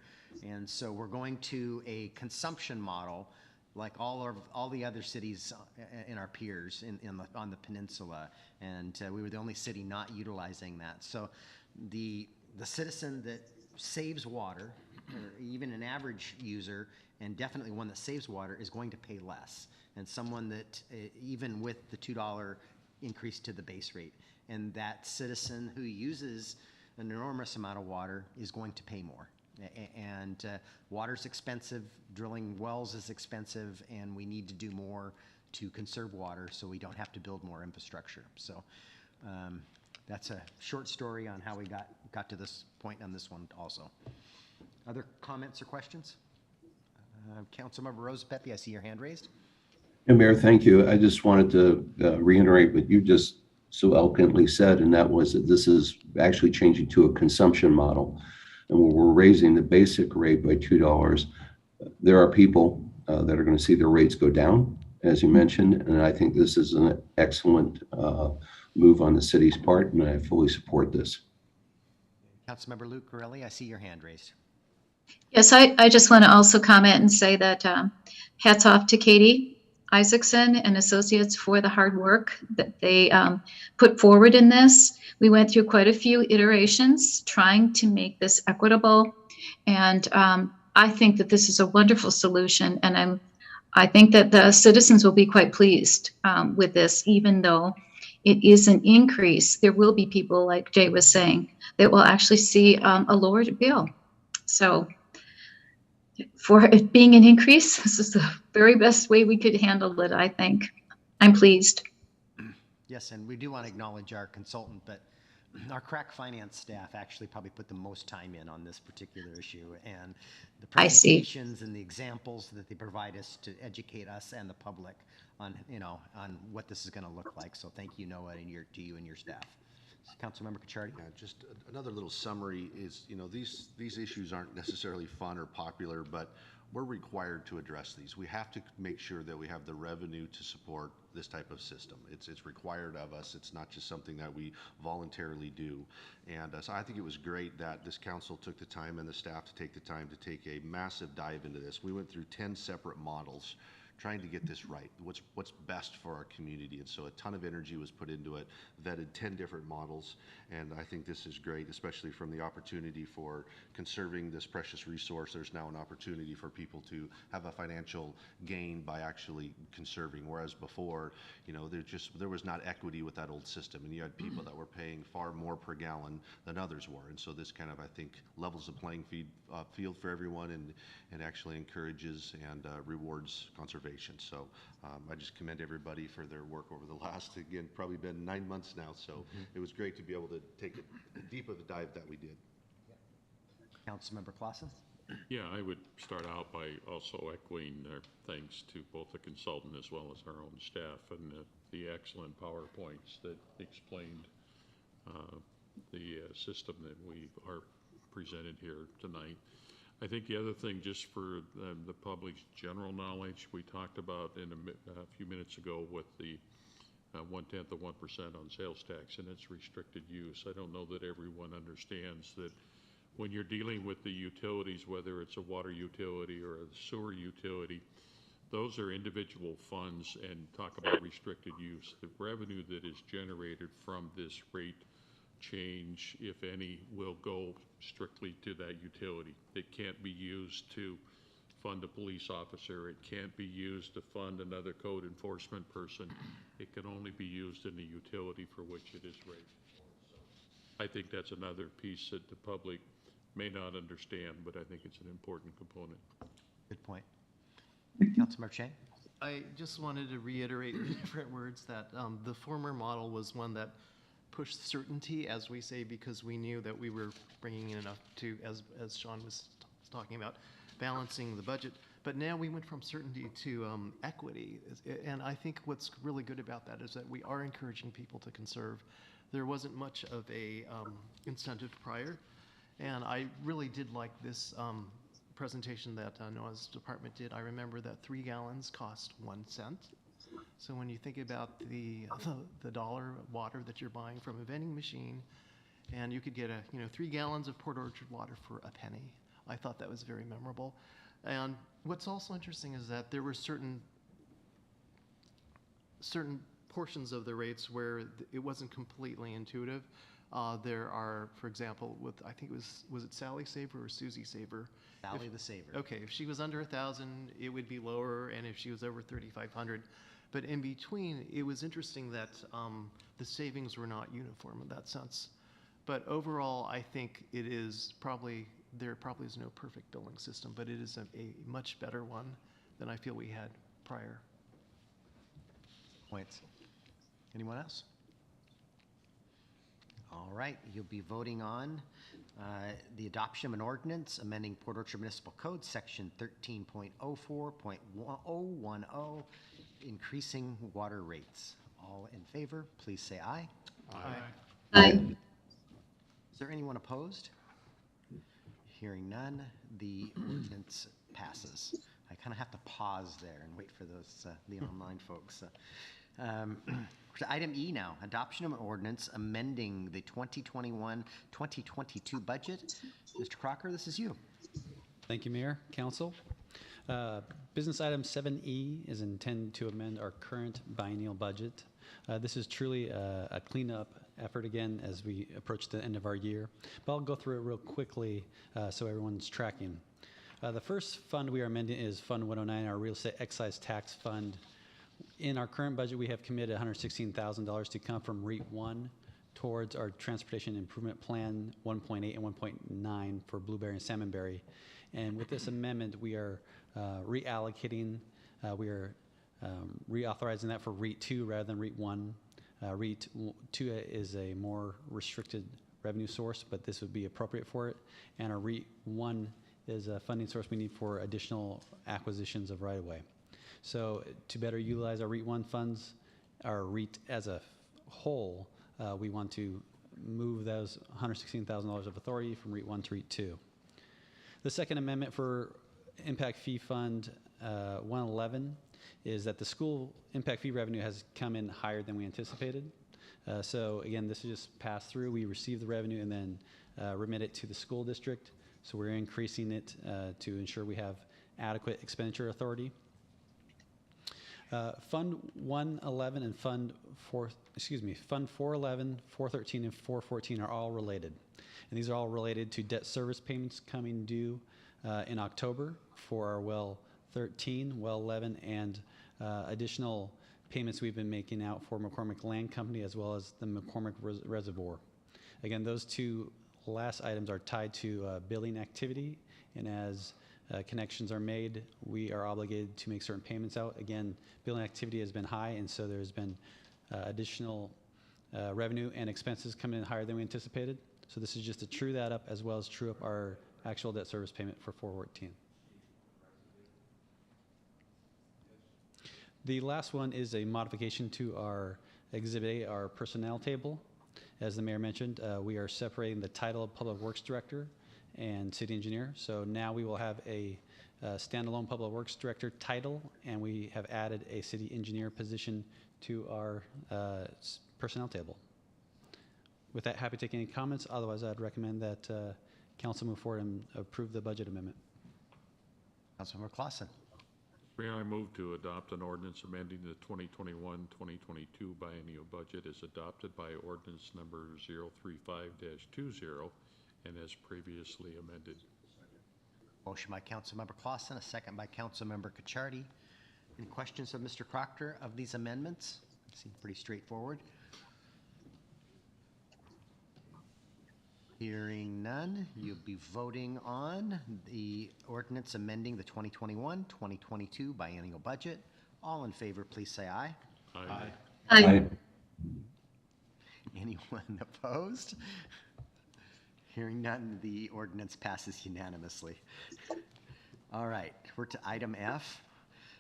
And so we're going to a consumption model like all the other cities in our peers on the peninsula. And we were the only city not utilizing that. So the citizen that saves water, or even an average user, and definitely one that saves water, is going to pay less. And someone that, even with the $2 increase to the base rate, and that citizen who uses an enormous amount of water is going to pay more. And water's expensive, drilling wells is expensive, and we need to do more to conserve water so we don't have to build more infrastructure. So that's a short story on how we got to this point on this one also. Other comments or questions? Councilmember Rosa Pepe, I see your hand raised. Yeah, Mayor, thank you. I just wanted to reiterate what you just so eloquently said, and that was that this is actually changing to a consumption model. And we're raising the basic rate by $2. There are people that are going to see their rates go down, as you mentioned, and I think this is an excellent move on the city's part, and I fully support this. Councilmember Lucarelli, I see your hand raised. Yes, I just want to also comment and say that hats off to Katie Isaacson and Associates for the hard work that they put forward in this. We went through quite a few iterations trying to make this equitable, and I think that this is a wonderful solution, and I think that the citizens will be quite pleased with this, even though it is an increase. There will be people, like Jay was saying, that will actually see a lowered bill. So for it being an increase, this is the very best way we could handle it, I think. I'm pleased. Yes, and we do want to acknowledge our consultant, but our crack finance staff actually probably put the most time in on this particular issue, and the presentations and the examples that they provide us to educate us and the public on, on what this is going to look like. So thank you, Noah, and to you and your staff. Councilmember Cacciardi. Yeah, just another little summary is, these issues aren't necessarily fun or popular, but we're required to address these. We have to make sure that we have the revenue to support this type of system. It's required of us. It's not just something that we voluntarily do. And so I think it was great that this council took the time and the staff to take the time to take a massive dive into this. We went through 10 separate models trying to get this right, what's best for our community. And so a ton of energy was put into it, vetted 10 different models, and I think this is great, especially from the opportunity for conserving this precious resource. There's now an opportunity for people to have a financial gain by actually conserving, whereas before, there was not equity with that old system, and you had people that were paying far more per gallon than others were. And so this kind of, I think, levels the playing field for everyone, and actually encourages and rewards conservation. So I just commend everybody for their work over the last, again, probably been 9 months now. So it was great to be able to take a deep of a dive that we did. Councilmember Clausen. Yeah, I would start out by also echoing our thanks to both the consultant as well as our own staff and the excellent PowerPoints that explained the system that we are presented here tonight. I think the other thing, just for the public's general knowledge, we talked about a few minutes ago with the 1/10 of 1% on sales tax and its restricted use. I don't know that everyone understands that when you're dealing with the utilities, whether it's a water utility or a sewer utility, those are individual funds, and talk about restricted use. The revenue that is generated from this rate change, if any, will go strictly to that utility. It can't be used to fund a police officer. It can't be used to fund another code enforcement person. It can only be used in the utility for which it is rated for. So I think that's another piece that the public may not understand, but I think it's an important component. Good point. Councilmember Chang? I just wanted to reiterate in different words that the former model was one that pushed certainty, as we say, because we knew that we were bringing in enough to, as Sean was talking about, balancing the budget. But now we went from certainty to equity. And I think what's really good about that is that we are encouraging people to conserve. There wasn't much of a incentive prior. And I really did like this presentation that Noah's department did. I remember that 3 gallons cost 1 cent. So when you think about the dollar of water that you're buying from a vending machine, and you could get 3 gallons of Port Orchard water for a penny. I thought that was very memorable. And what's also interesting is that there were certain portions of the rates where it wasn't completely intuitive. There are, for example, with, I think was it Sally Saver or Susie Saver? Sally the Saver. Okay, if she was under 1,000, it would be lower, and if she was over 3,500. But in between, it was interesting that the savings were not uniform in that sense. But overall, I think it is probably, there probably is no perfect billing system, but it is a much better one than I feel we had prior. Points. Anyone else? All right, you'll be voting on the adoption of an ordinance amending Port Orchard Municipal Code, Section 13.04.010, increasing water rates. All in favor, please say aye. Aye. Is there anyone opposed? Hearing none, the ordinance passes. I kind of have to pause there and wait for those the online folks. To item E now, adoption of an ordinance amending the 2021-2022 budget. Mr. Crocker, this is you. Thank you, Mayor, Council. Business item 7E is intended to amend our current biennial budget. This is truly a cleanup effort again as we approach the end of our year, but I'll go through it real quickly so everyone's tracking. The first fund we are amending is Fund 109, our real estate excise tax fund. In our current budget, we have committed $116,000 to come from REIT 1 towards our transportation improvement plan 1.8 and 1.9 for Blueberry and Salmonberry. And with this amendment, we are reallocating, we are reauthorizing that for REIT 2 rather than REIT 1. REIT 2 is a more restricted revenue source, but this would be appropriate for it. And our REIT 1 is a funding source we need for additional acquisitions of right-of-way. So to better utilize our REIT 1 funds, our REIT as a whole, we want to move those $116,000 of authority from REIT 1 to REIT 2. The second amendment for Impact Fee Fund 111 is that the school impact fee revenue has come in higher than we anticipated. So again, this is just pass through. We receive the revenue and then remit it to the school district. So we're increasing it to ensure we have adequate expenditure authority. Fund 111 and Fund 411, 413, and 414 are all related. And these are all related to debt service payments coming due in October for our Well 13, Well 11, and additional payments we've been making out for McCormick Land Company as well as the McCormick Reservoir. Again, those two last items are tied to billing activity, and as connections are made, we are obligated to make certain payments out. Again, billing activity has been high, and so there's been additional revenue and expenses coming in higher than we anticipated. So this is just to true that up as well as true up our actual debt service payment for 414. The last one is a modification to our Exhibit A, our personnel table. As the mayor mentioned, we are separating the title of Public Works Director and City Engineer. So now we will have a standalone Public Works Director title, and we have added a City Engineer position to our personnel table. With that, happy to take any comments. Otherwise, I'd recommend that Council move forward and approve the budget amendment. Councilmember Clausen. Mayor, I move to adopt an ordinance amending the 2021-2022 biennial budget as adopted by ordinance number 035-20 and as previously amended. Motion by Councilmember Clausen, a second by Councilmember Cacciardi. Any questions of Mr. Proctor of these amendments? Seem pretty straightforward. Hearing none, you'll be voting on the ordinance amending the 2021-2022 biennial budget. All in favor, please say aye. Aye. Aye. Anyone opposed? Hearing none, the ordinance passes unanimously. All right, we're to item F,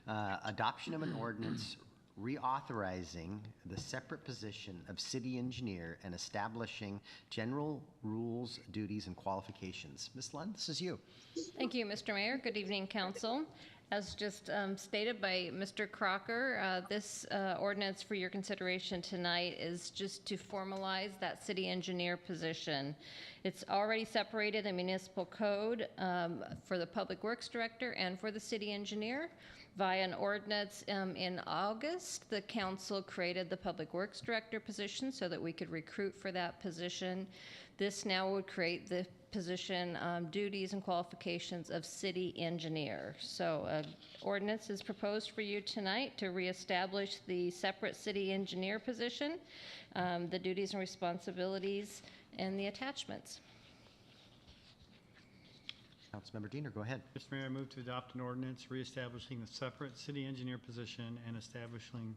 adoption of an ordinance reauthorizing the separate position of city engineer and establishing general rules, duties, and qualifications. Ms. Lund, this is you. Thank you, Mr. Mayor. Good evening, council. As just stated by Mr. Crocker, this ordinance for your consideration tonight is just to formalize that city engineer position. It's already separated the municipal code for the public works director and for the city engineer. Via an ordinance in August, the council created the public works director position so that we could recruit for that position. This now would create the position, duties and qualifications of city engineer. So ordinance is proposed for you tonight to reestablish the separate city engineer position, the duties and responsibilities, and the attachments. Councilmember Diener, go ahead. Mr. Mayor, I move to adopt an ordinance reestablishing the separate city engineer position and establishing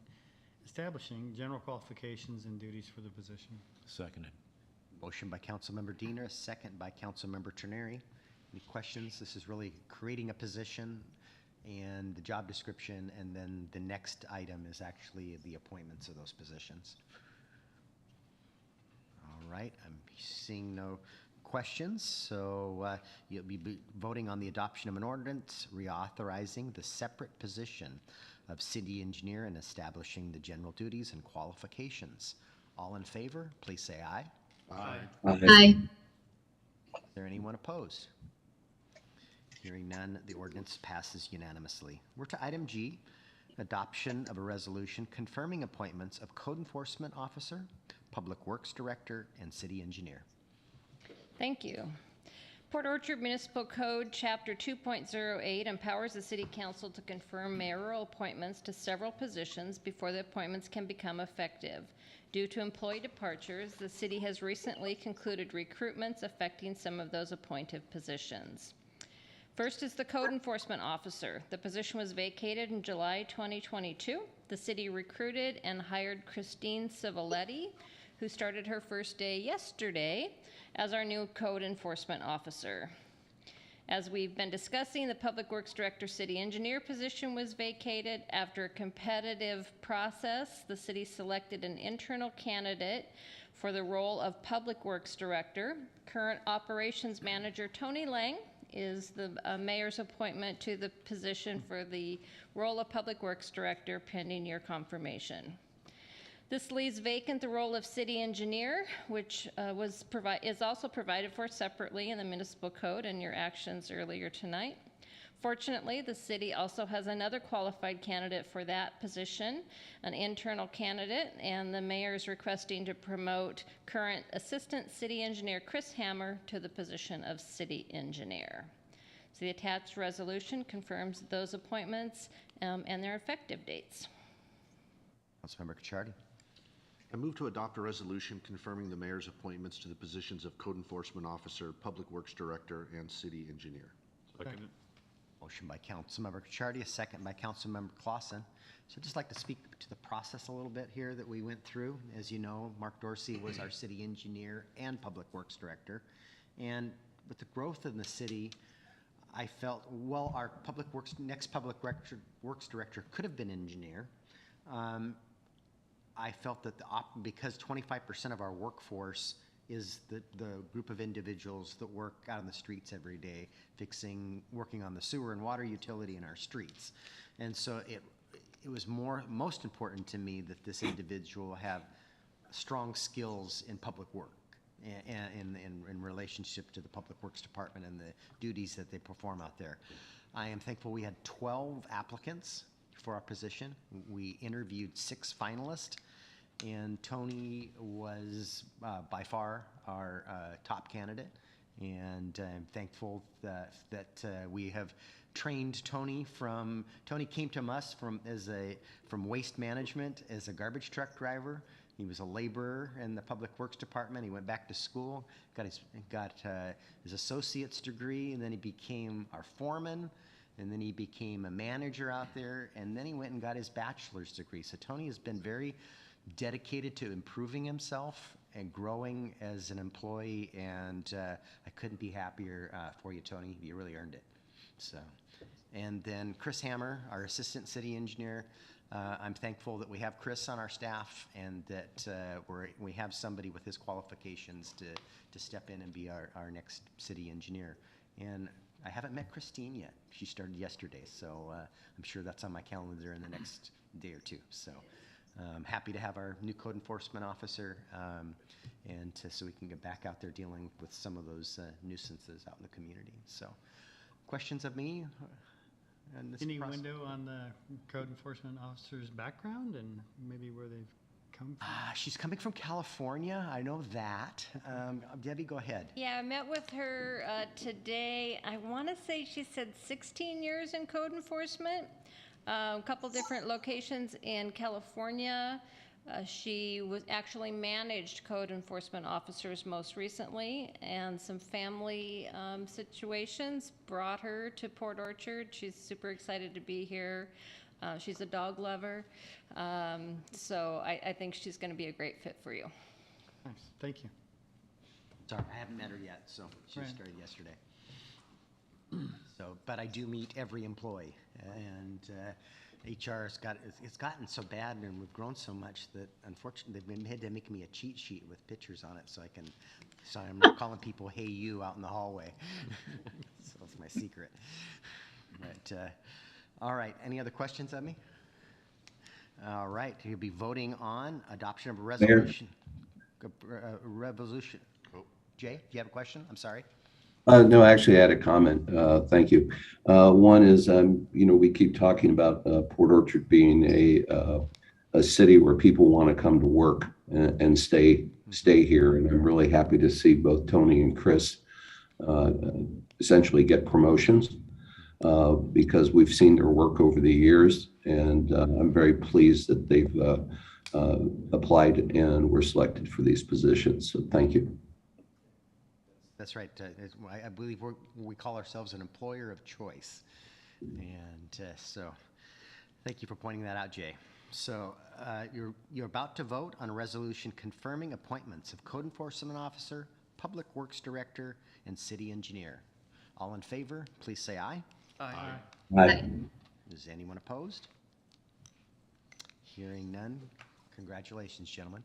general qualifications and duties for the position. Seconded. Motion by Councilmember Diener, a second by Councilmember Terneri. Any questions? This is really creating a position and the job description, and then the next item is actually the appointments of those positions. All right, I'm seeing no questions, so you'll be voting on the adoption of an ordinance reauthorizing the separate position of city engineer and establishing the general duties and qualifications. All in favor, please say aye. Aye. Aye. Is there anyone opposed? Hearing none, the ordinance passes unanimously. We're to item G, adoption of a resolution confirming appointments of code enforcement officer, public works director, and city engineer. Thank you. Port Orchard Municipal Code, Chapter 2.08 empowers the City Council to confirm mayoral appointments to several positions before the appointments can become effective. Due to employee departures, the city has recently concluded recruitments affecting some of those appointed positions. First is the Code Enforcement Officer. The position was vacated in July 2022. The city recruited and hired Christine Civiletti, who started her first day yesterday as our new Code Enforcement Officer. As we've been discussing, the Public Works Director City Engineer position was vacated. After a competitive process, the city selected an internal candidate for the role of Public Works Director. Current Operations Manager Tony Lang is the mayor's appointment to the position for the role of Public Works Director pending your confirmation. This leaves vacant the role of city engineer, which is also provided for separately in the municipal code and your actions earlier tonight. Fortunately, the city also has another qualified candidate for that position, an internal candidate, and the mayor is requesting to promote current assistant city engineer Chris Hammer to the position of city engineer. So the attached resolution confirms those appointments and their effective dates. Councilmember Cacciardi. I move to adopt a resolution confirming the mayor's appointments to the positions of Code Enforcement Officer, Public Works Director, and City Engineer. Seconded. Motion by Councilmember Cacciardi, a second by Councilmember Clausen. So I'd just like to speak to the process a little bit here that we went through. As you know, Mark Dorsey was our city engineer and public works director. And with the growth in the city, I felt, well, our next public works director could have been engineer. I felt that because 25% of our workforce is the group of individuals that work out on the streets every day, working on the sewer and water utility in our streets. And so it was most important to me that this individual have strong skills in public work and in relationship to the Public Works Department and the duties that they perform out there. I am thankful we had 12 applicants for our position. We interviewed 6 finalists, and Tony was by far our top candidate. And I'm thankful that we have trained Tony Tony came to us from waste management as a garbage truck driver. He was a laborer in the Public Works Department. He went back to school, got his associate's degree, and then he became our foreman, and then he became a manager out there, and then he went and got his bachelor's degree. So Tony has been very dedicated to improving himself and growing as an employee, and I couldn't be happier for you, Tony. You really earned it. So, and then Chris Hammer, our assistant city engineer. I'm thankful that we have Chris on our staff, and that we have somebody with his qualifications to step in and be our next city engineer. And I haven't met Christine yet. She started yesterday, so I'm sure that's on my calendar in the next day or two. So I'm happy to have our new code enforcement officer, so we can get back out there dealing with some of those nuisances out in the community. So, questions of me? Any window on the code enforcement officer's background and maybe where they've come from? She's coming from California. I know that. Debbie, go ahead. Yeah, I met with her today. I want to say she said 16 years in code enforcement, a couple different locations in California. She was actually managed code enforcement officers most recently, and some family situations brought her to Port Orchard. She's super excited to be here. She's a dog lover, so I think she's going to be a great fit for you. Nice, thank you. Sorry, I haven't met her yet, so she started yesterday. So, but I do meet every employee, and HR has it's gotten so bad, and we've grown so much that unfortunately they've had to make me a cheat sheet with pictures on it, so I'm not calling people "Hey you" out in the hallway. So that's my secret. But all right, any other questions of me? All right, you'll be voting on adoption of a resolution. Resolution. Jay, do you have a question? I'm sorry. No, actually, I had a comment. Thank you. One is, we keep talking about Port Orchard being a city where people want to come to work and stay here. And I'm really happy to see both Tony and Chris essentially get promotions because we've seen their work over the years. And I'm very pleased that they've applied and were selected for these positions. So thank you. That's right. I believe we call ourselves an employer of choice. And so thank you for pointing that out, Jay. So you're about to vote on a resolution confirming appointments of code enforcement officer, public works director, and city engineer. All in favor, please say aye. Aye. Aye. Is anyone opposed? Hearing none. Congratulations, gentlemen.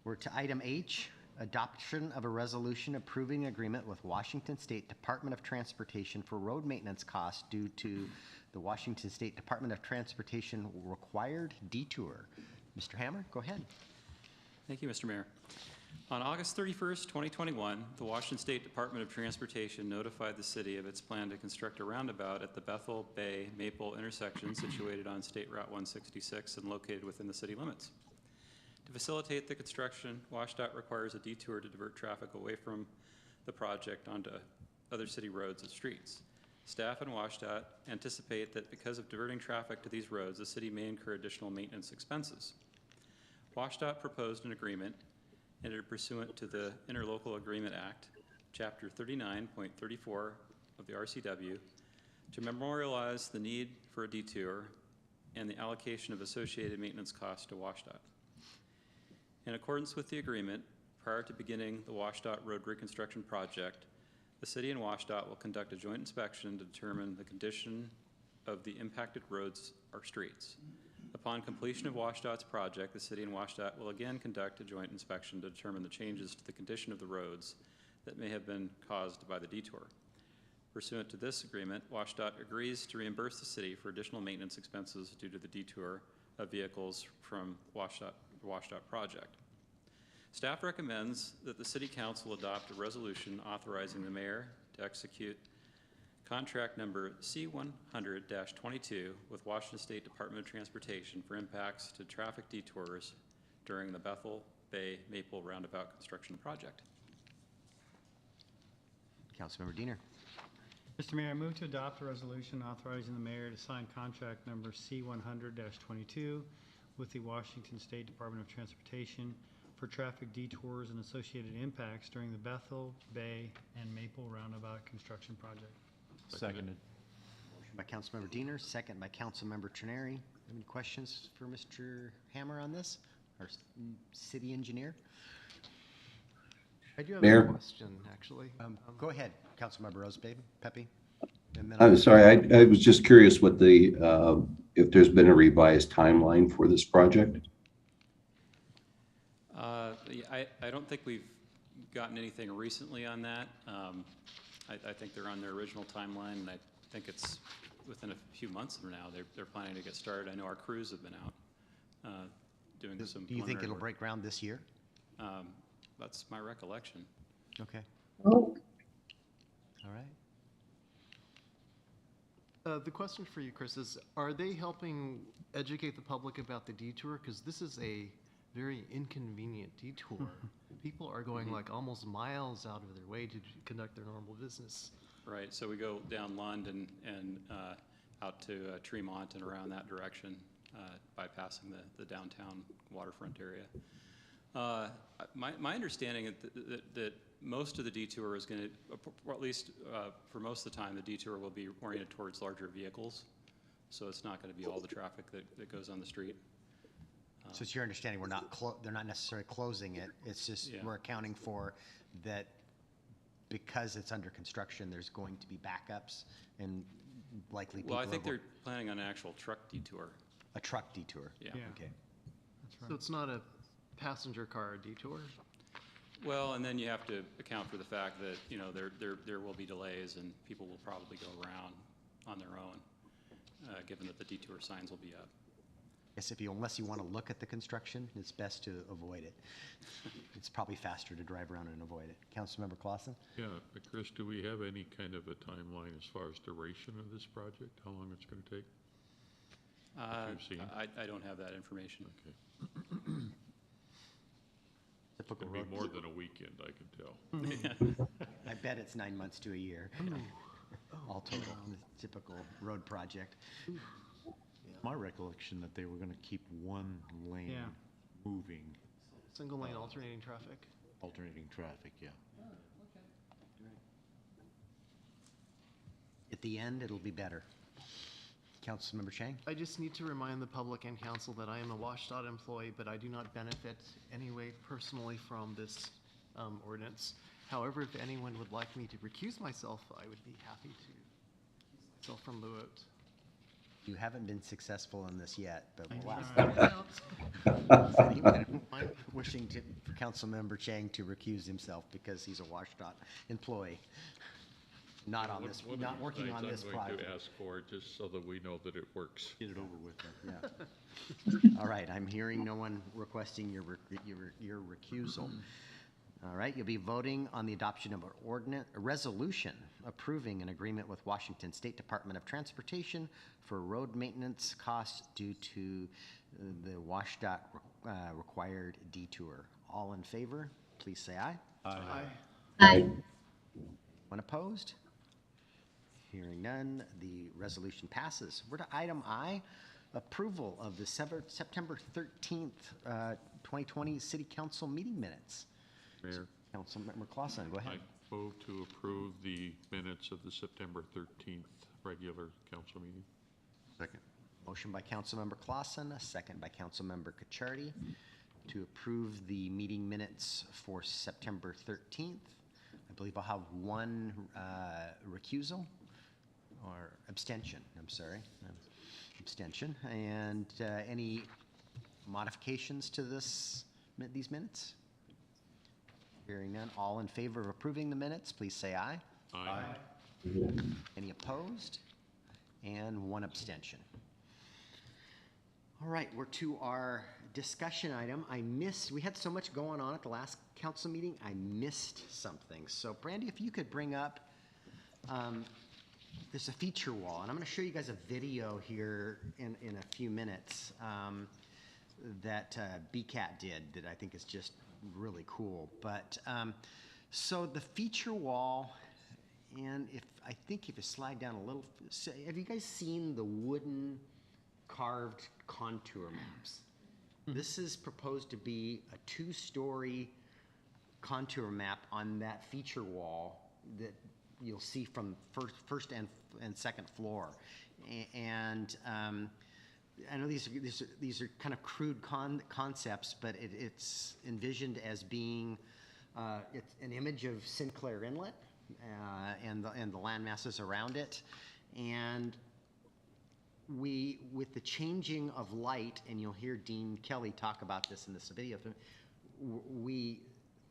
We're to item H. Adoption of a resolution approving agreement with Washington State Department of Transportation for road maintenance costs due to the Washington State Department of Transportation required detour. Mr. Hammer, go ahead. Thank you, Mr. Mayor. On August 31st, 2021, the Washington State Department of Transportation notified the city of its plan to construct a roundabout at the Bethel Bay Maple intersection situated on State Route 166 and located within the city limits. To facilitate the construction, WashDOT requires a detour to divert traffic away from the project onto other city roads and streets. Staff and WashDOT anticipate that because of diverting traffic to these roads, the city may incur additional maintenance expenses. WashDOT proposed an agreement entered pursuant to the Interlocal Agreement Act, Chapter 39.34 of the RCW, to memorialize the need for a detour and the allocation of associated maintenance costs to WashDOT. In accordance with the agreement, prior to beginning the WashDOT road reconstruction project, the city and WashDOT will conduct a joint inspection to determine the condition of the impacted roads or streets. Upon completion of WashDOT's project, the city and WashDOT will again conduct a joint inspection to determine the changes to the condition of the roads that may have been caused by the detour. Pursuant to this agreement, WashDOT agrees to reimburse the city for additional maintenance expenses due to the detour of vehicles from the WashDOT project. Staff recommends that the City Council adopt a resolution authorizing the mayor to execute contract number C100-22 with Washington State Department of Transportation for impacts to traffic detours during the Bethel Bay Maple Roundabout construction project. Councilmember Diener. Mr. Mayor, I move to adopt a resolution authorizing the mayor to sign contract number C100-22 with the Washington State Department of Transportation for traffic detours and associated impacts during the Bethel, Bay, and Maple Roundabout construction project. Seconded. Motion by Councilmember Diener, second by Councilmember Trenary. Any questions for Mr. Hammer on this, our city engineer? I do have Mayor? a question, actually. Go ahead, Councilmember Pepe. And then I'm sorry, I was just curious what the, if there's been a revised timeline for this project? I don't think we've gotten anything recently on that. I think they're on their original timeline, and I think it's within a few months from now. They're planning to get started. I know our crews have been out doing some. Do you think preliminary it'll work. break ground this year? That's my recollection. Okay, Oh, all right. The question for you, Chris, is are they helping educate the public about the detour? Because this is a very inconvenient detour. People are going like almost miles out of their way to conduct their normal business. Right, so we go down Lund and out to Tremont and around that direction, bypassing the downtown waterfront area. My understanding that most of the detour is going to, or at least for most of the time, the detour will be oriented towards larger vehicles. So it's not going to be all the traffic that goes on the street. So it's your understanding they're not necessarily closing it, it's just Yeah. we're accounting for that because it's under construction, there's going to be backups and likely people. Well, I think are they're planning on an actual truck detour. a truck detour. Yeah. Yeah. Okay. That's right. So it's not a passenger car detour? Well, and then you have to account for the fact that, you know, there will be delays and people will probably go around on their own, given that the detour signs will be up. Guess unless you want to look at the construction, it's best to avoid it. It's probably faster to drive around and avoid it. Councilmember Clausen? Yeah, Chris, do we have any kind of a timeline as far as duration of this project? How long it's going to take? You've seen? I don't have that information. Okay. It's Typical going to road. be more than a weekend, I can tell. I bet it's 9 months to a year. All total, the typical road project. My recollection that they were going to keep one lane Yeah. Single moving, lane alternating traffic? alternating traffic, yeah. At the end, it'll be better. Councilmember Chang? I just need to remind the public and council that I am a WashDOT employee, but I do not benefit any way personally from this ordinance. However, if anyone would like me to recuse myself, I would be happy to recuse myself from the vote. You haven't been successful in this yet, but we'll ask. All Anyone wishing for Councilmember Chang to recuse himself because he's a WashDOT employee, not on this, One of not these working nights on this I'm going project. to ask for it just so that we know that it works. Get it over with. Yeah. All right, I'm hearing no one requesting your recusal. All right, you'll be voting on the adoption of a resolution approving an agreement with Washington State Department of Transportation for road maintenance costs due to the WashDOT required detour. All in favor, please say aye. aye. One opposed? Hearing none, the resolution passes. We're to item I, approval of the September 13th, 2020 City Council meeting minutes. Mayor, Councilmember Clausen, go I ahead. move to approve the minutes of the September 13th regular council meeting. Second. Motion by Councilmember Clausen, a second by Councilmember Cacciardi to approve the meeting minutes for September 13th. I believe I'll have one recusal or abstention, I'm sorry. Abstention. And any modifications to these minutes? Hearing none, all in favor of approving the minutes, please say aye. Aye. Any opposed? And one abstention. All right, we're to our discussion item. We had so much going on at the last council meeting, I missed something. So Brandy, if you could bring up there's a feature wall, and I'm going to show you guys a video here in a few minutes that BCAT did that I think is just really cool. But so the feature wall, and I think if you slide down a little, so have you guys seen the wooden carved contour maps? This is proposed to be a 2-story contour map on that feature wall that you'll see from first and second floor. And I know these are kind of crude concepts, but it's envisioned as being it's an image of Sinclair Inlet and the land masses around it. And with the changing of light, and you'll hear Dean Kelly talk about this in this video,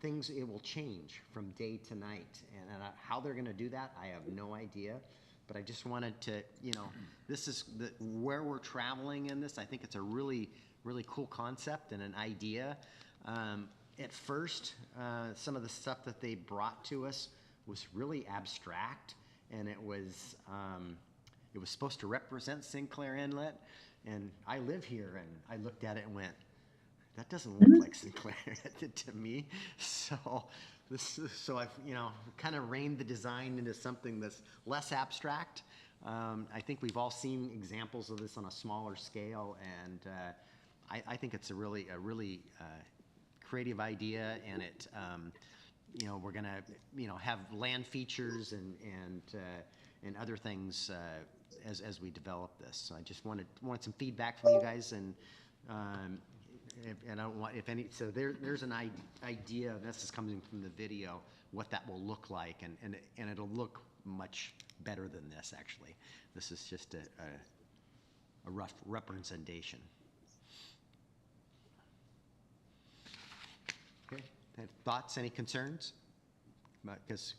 it will change from day to night. And how they're going to do that, I have no idea. But I just wanted to, this is where we're traveling in this. I think it's a really, really cool concept and an idea. At first, some of the stuff that they brought to us was really abstract, and it was supposed to represent Sinclair Inlet. And I live here, and I looked at it and went, that doesn't look like Sinclair to me. So I've kind of reined the design into something that's less abstract. I think we've all seen examples of this on a smaller scale, and I think it's a really creative idea, and it we're gonna have land features and other things as we develop this. So I just wanted some feedback from you guys, and I don't want, if any, so there's an idea, this is coming from the video, what that will look like, and it'll look much better than this, actually. This is just a rough representation. Okay, thoughts, any concerns? Because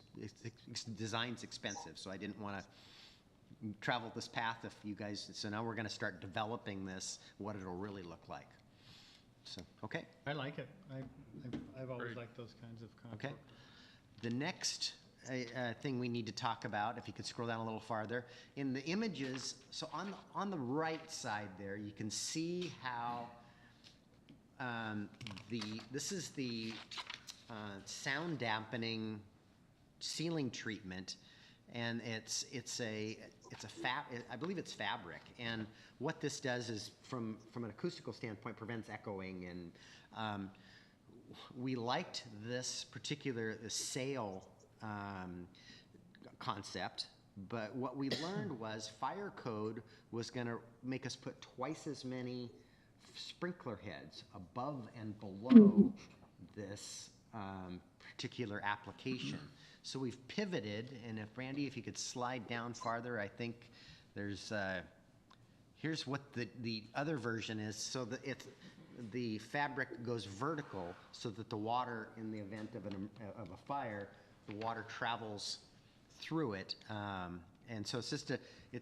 design's expensive, so I didn't want to travel this path if you guys, so now we're going to start developing this, what it'll really look like. So, okay. I like it. I've always liked those kinds of contour. Okay. The next thing we need to talk about, if you could scroll down a little farther, in the images, so on the right side there, you can see how this is the sound dampening ceiling treatment, and I believe it's fabric, and what this does is from an acoustical standpoint prevents echoing, and we liked this particular sail concept, but what we learned was fire code was going to make us put twice as many sprinkler heads above and below this particular application. So we've pivoted, and if Randy, if you could slide down farther, I think there's here's what the other version is. So that the fabric goes vertical, so that the water, in the event of a fire, the water travels through it. And so it's just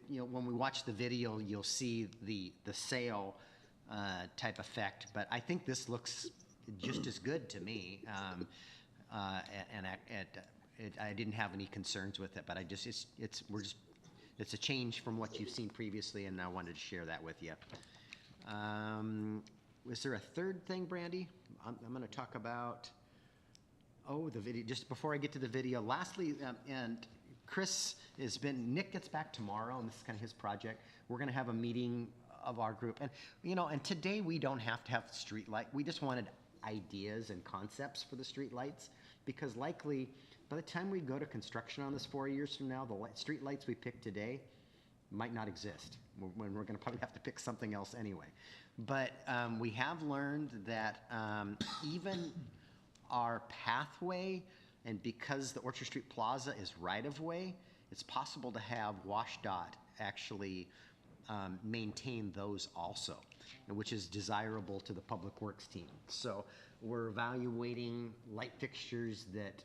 when we watch the video, you'll see the sail type effect. But I think this looks just as good to me. I didn't have any concerns with it, but it's a change from what you've seen previously, and I wanted to share that with you. Was there a third thing, Brandy? I'm going to talk about, the video, just before I get to the video. Lastly, and Nick gets back tomorrow, and this is kind of his project. We're going to have a meeting of our group, and today we don't have to have street light. We just wanted ideas and concepts for the street lights, because likely by the time we go to construction on this 4 years from now, the street lights we pick today might not exist, when we're going to probably have to pick something else anyway. But we have learned that even our pathway, and because the Orchard Street Plaza is right-of-way, it's possible to have WashDOT actually maintain those also, which is desirable to the Public Works team. So we're evaluating light fixtures that,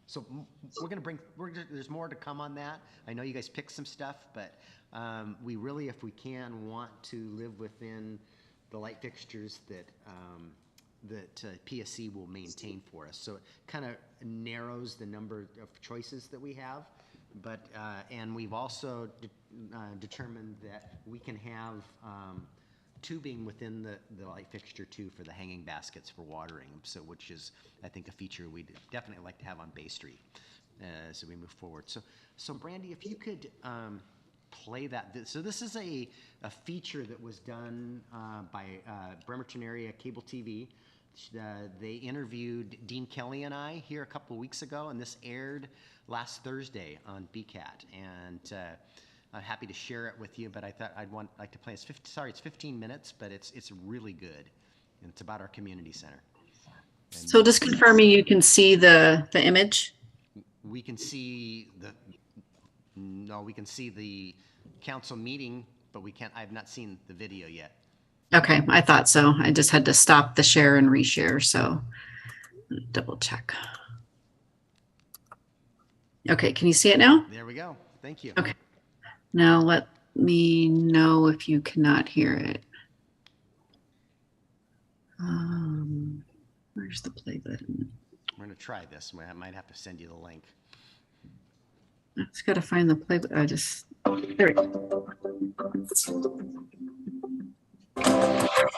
so we're going to bring, there's more to come on that. I know you guys picked some stuff, but we really, if we can, want to live within the light fixtures that PSC will maintain for us. So it kind of narrows the number of choices that we have. But, and we've also determined that we can have tubing within the light fixture too for the hanging baskets for watering, so which is, I think, a feature we'd definitely like to have on Bay Street as we move forward. So Brandy, if you could play that. So this is a feature that was done by Bremerton Area Cable TV. They interviewed Dean Kelly and I here a couple of weeks ago, and this aired last Thursday on BCAT. And I'm happy to share it with you, but I thought like to play. It's 15 minutes, but it's really good, and it's about our community center. And So just confirming you can see the image? we can see we can see the council meeting, but I've not seen the video yet. Okay, I thought so. I just had to stop the share and reshare, so double check. Okay, can you see it now? There we go. Thank you. Okay. Now let me know if you cannot hear it. Where's the play button? We're going to try this. I might have to send you the link. I just got to find the play button. There we go.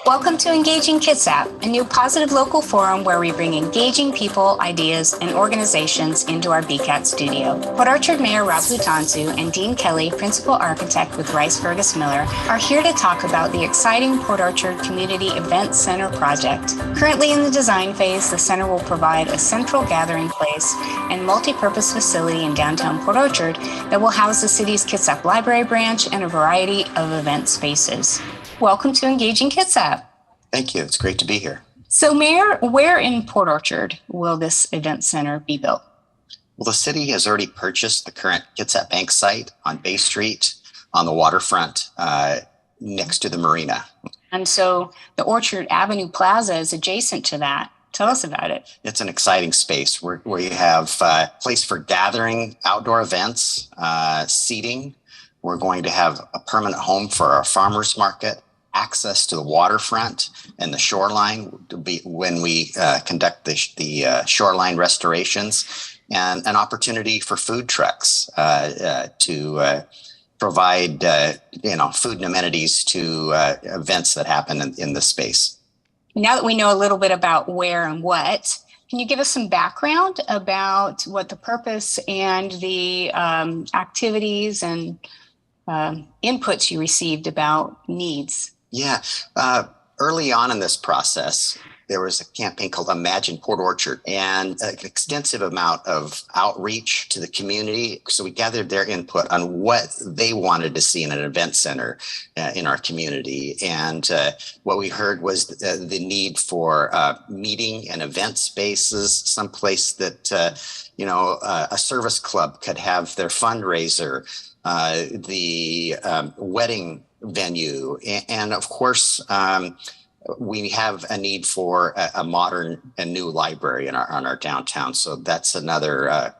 Welcome to Engaging Kitsap, a new positive local forum where we bring engaging people, ideas, and organizations into our BCAT studio. Port Orchard Mayor Rob Lutanzu and Dean Kelly, Principal Architect with Rice Fergus Miller, are here to talk about the exciting Port Orchard Community Event Center project. Currently in the design phase, the center will provide a central gathering place and multi-purpose facility in downtown Port Orchard that will house the city's Kitsap Library branch and a variety of event spaces. Welcome to Engaging Kitsap. Thank you. It's great to be here. So, Mayor, where in Port Orchard will this event center be built? Well, the city has already purchased the current Kitsap Bank site on Bay Street on the waterfront next to the marina. And so the Orchard Avenue Plaza is adjacent to that. Tell us about it. It's an exciting space where you have a place for gathering, outdoor events, seating. We're going to have a permanent home for our farmers market, access to the waterfront and the shoreline to be when we conduct the shoreline restorations, and an opportunity for food trucks to provide food and amenities to events that happen in this space. Now that we know a little bit about where and what, can you give us some background about what the purpose and the activities and inputs you received about needs? Yeah. Early on in this process, there was a campaign called Imagine Port Orchard, and an extensive amount of outreach to the community. So we gathered their input on what they wanted to see in an event center in our community. And what we heard was the need for meeting and event spaces, someplace that, a service club could have their fundraiser, the wedding venue, and of course, we have a need for a modern and new library on our downtown. So that's another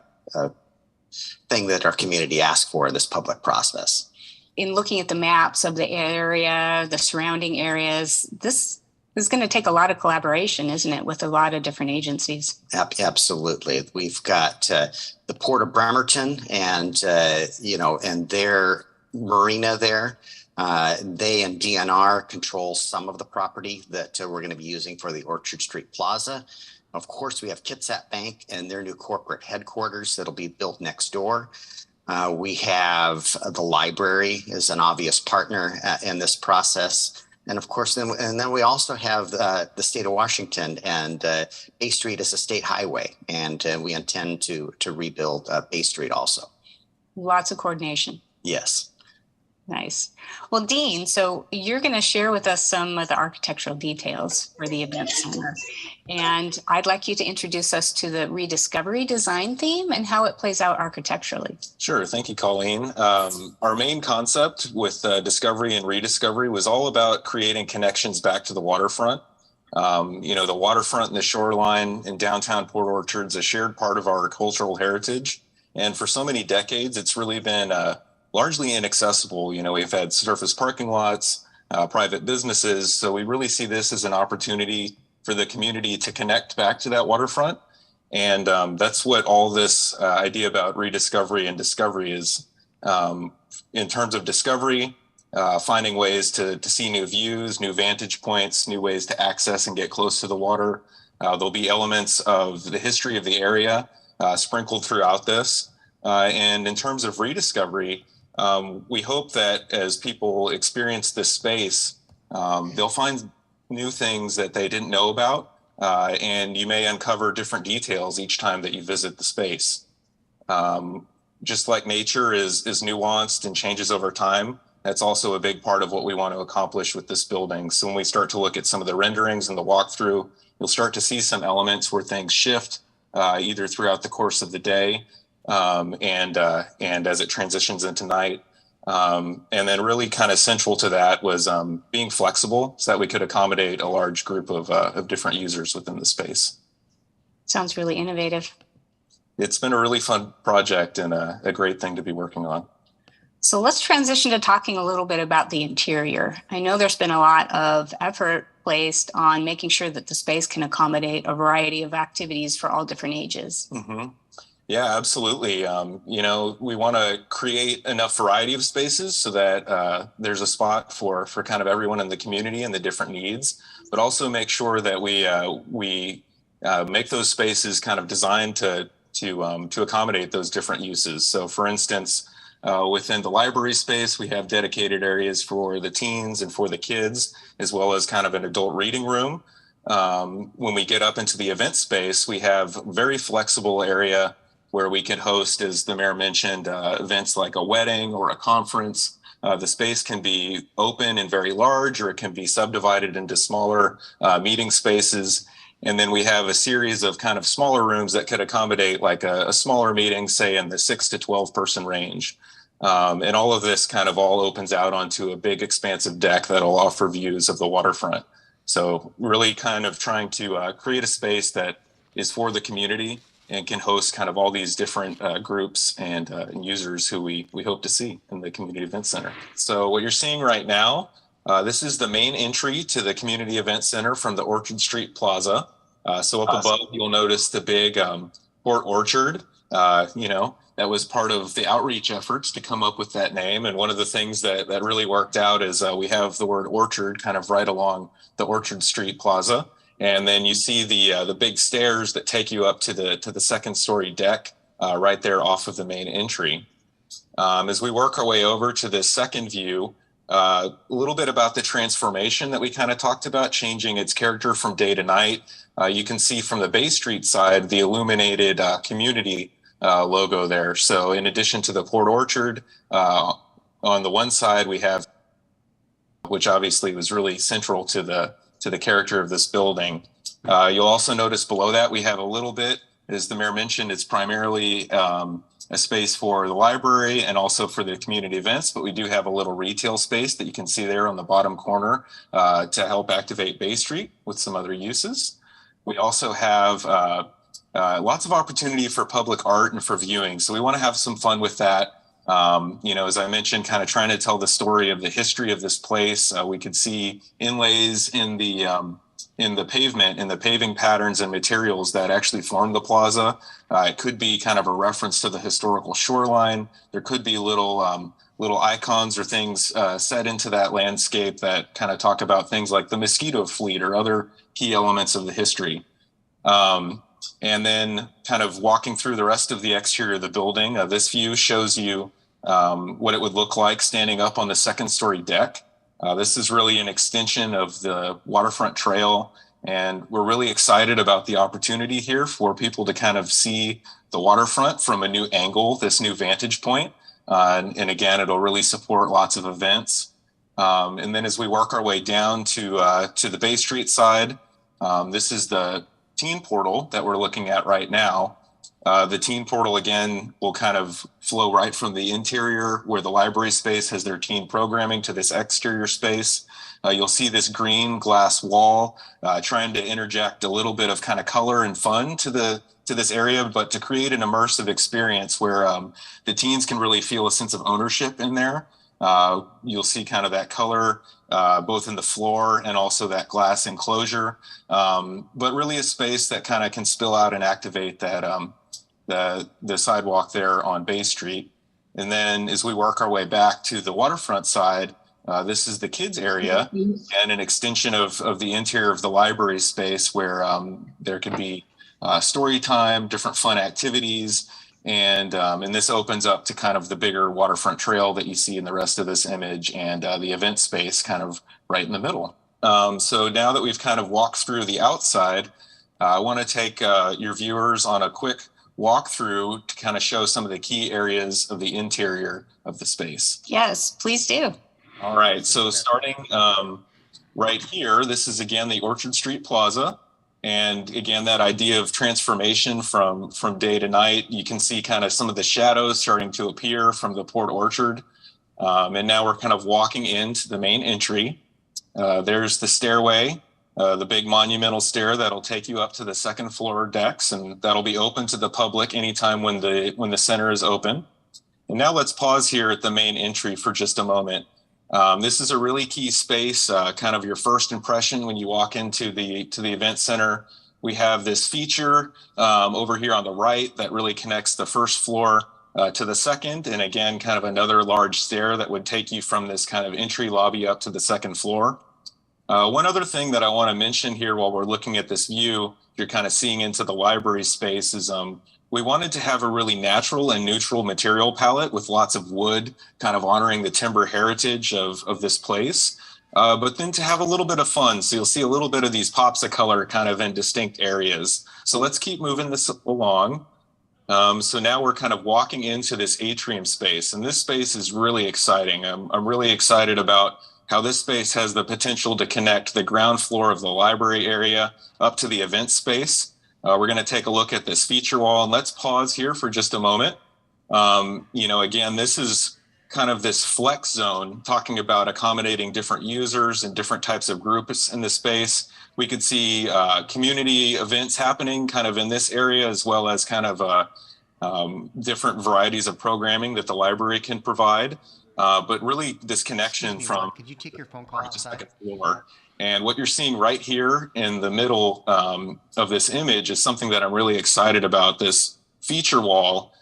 thing that our community asked for in this public process. In looking at the maps of the area, the surrounding areas, this is going to take a lot of collaboration, isn't it, with a lot of different agencies? Absolutely. We've got the Port of Bremerton and their marina there. They and DNR control some of the property that we're going to be using for the Orchard Street Plaza. Of course, we have Kitsap Bank and their new corporate headquarters that'll be built next door. We have the library as an obvious partner in this process. And of course, then we also have the state of Washington, and Bay Street is a state highway, and we intend to rebuild Bay Street also. Lots of coordination. Yes. Nice. Well, Dean, so you're going to share with us some of the architectural details for the event center. And I'd like you to introduce us to the rediscovery design theme and how it plays out architecturally. Sure. Thank you, Colleen. Our main concept with discovery and rediscovery was all about creating connections back to the waterfront. The waterfront and the shoreline in downtown Port Orchard is a shared part of our cultural heritage. And for so many decades, it's really been largely inaccessible. We've had surface parking lots, private businesses. So we really see this as an opportunity for the community to connect back to that waterfront And that's what all this idea about rediscovery and discovery is. In terms of discovery, finding ways to see new views, new vantage points, new ways to access and get close to the water. There'll be elements of the history of the area sprinkled throughout this. And in terms of rediscovery, we hope that as people experience this space, they'll find new things that they didn't know about, and you may uncover different details each time that you visit the space. Just like nature is nuanced and changes over time, that's also a big part of what we want to accomplish with this building. So when we start to look at some of the renderings and the walkthrough, you'll start to see some elements where things shift either throughout the course of the day and as it transitions into night. And then really kind of central to that was being flexible so that we could accommodate a large group of different users within the space. Sounds really innovative. It's been a really fun project and a great thing to be working on. So let's transition to talking a little bit about the interior. I know there's been a lot of effort placed on making sure that the space can accommodate a variety of activities for all different ages. Mm-hmm. Yeah, absolutely. You know, we want to create enough variety of spaces so that there's a spot for kind of everyone in the community and the different needs, but also make sure that we make those spaces kind of designed to accommodate those different uses. So for instance, within the library space, we have dedicated areas for the teens and for the kids, as well as kind of an adult reading room. When we get up into the event space, we have very flexible area where we can host, as the mayor mentioned, events like a wedding or a conference. The space can be open and very large, or it can be subdivided into smaller meeting spaces. And then we have a series of kind of smaller rooms that could accommodate like a smaller meeting, say in the 6 to 12 person range. And all of this kind of all opens out onto a big expansive deck that'll offer views of the waterfront. So really kind of trying to create a space that is for the community and can host kind of all these different groups and users who we hope to see in the Community Event Center. So what you're seeing right now, this is the main entry to the Community Event Center from the Orchard Street Plaza. So up above, you'll notice the big Port Orchard. You know, that was part of the outreach efforts to come up with that name. And one of the things that really worked out is we have the word orchard kind of right along the Orchard Street Plaza. And then you see the big stairs that take you up to the second story deck right there off of the main entry. As we work our way over to this second view, a little bit about the transformation that we kind of talked about, changing its character from day to night. You can see from the Bay Street side, the illuminated community logo there. So in addition to the Port Orchard, on the one side we have, which obviously was really central to the character of this building. You'll also notice below that we have a little bit, as the mayor mentioned, it's primarily a space for the library and also for the community events, but we do have a little retail space that you can see there on the bottom corner to help activate Bay Street with some other uses. We also have lots of opportunity for public art and for viewing. So we want to have some fun with that. You know, as I mentioned, kind of trying to tell the story of the history of this place. We could see inlays in the pavement, in the paving patterns and materials that actually form the plaza. It could be kind of a reference to the historical shoreline. There could be little icons or things set into that landscape that kind of talk about things like the mosquito fleet or other key elements of the history. And then kind of walking through the rest of the exterior of the building, this view shows you what it would look like standing up on the second story deck. This is really an extension of the waterfront trail, and we're really excited about the opportunity here for people to kind of see the waterfront from a new angle, this new vantage point. And again, it'll really support lots of events. And then as we work our way down to the Bay Street side, this is the teen portal that we're looking at right now. The teen portal, again, will kind of flow right from the interior where the library space has their teen programming to this exterior space. You'll see this green glass wall trying to interject a little bit of kind of color and fun to this area, but to create an immersive experience where the teens can really feel a sense of ownership in there. You'll see kind of that color both in the floor and also that glass enclosure. But really a space that kind of can spill out and activate that the sidewalk there on Bay Street. And then as we work our way back to the waterfront side, this is the kids area and an extension of the interior of the library space where there could be story time, different fun activities. And this opens up to kind of the bigger waterfront trail that you see in the rest of this image and the event space kind of right in the middle. So now that we've kind of walked through the outside, I want to take your viewers on a quick walkthrough to kind of show some of the key areas of the interior of the space. Yes, please do. All right, so starting right here, this is again the Orchard Street Plaza. And again, that idea of transformation from day to night, you can see kind of some of the shadows starting to appear from the Port Orchard. And now we're kind of walking into the main entry. There's the stairway, the big monumental stair that'll take you up to the second floor decks, and that'll be open to the public anytime when the center is open. And now let's pause here at the main entry for just a moment. This is a really key space, kind of your first impression when you walk into the event center. We have this feature over here on the right that really connects the first floor to the second, and again, kind of another large stair that would take you from this kind of entry lobby up to the second floor. One other thing that I want to mention here while we're looking at this view, you're kind of seeing into the library space, is we wanted to have a really natural and neutral material palette with lots of wood, kind of honoring the timber heritage of this place, but then to have a little bit of fun. So you'll see a little bit of these pops of color kind of in distinct areas. So let's keep moving this along. So now we're kind of walking into this atrium space, and this space is really exciting. I'm really excited about how this space has the potential to connect the ground floor of the library area up to the event space. We're going to take a look at this feature wall, and let's pause here for just a moment. Again, this is kind of this flex zone, talking about accommodating different users and different types of groups in the space. We could see community events happening kind of in this area, as well as kind of different varieties of programming that the library can provide. But really this connection from could you take your phone call outside? second floor. And what you're seeing right here in the middle of this image is something that I'm really excited about, this feature wall.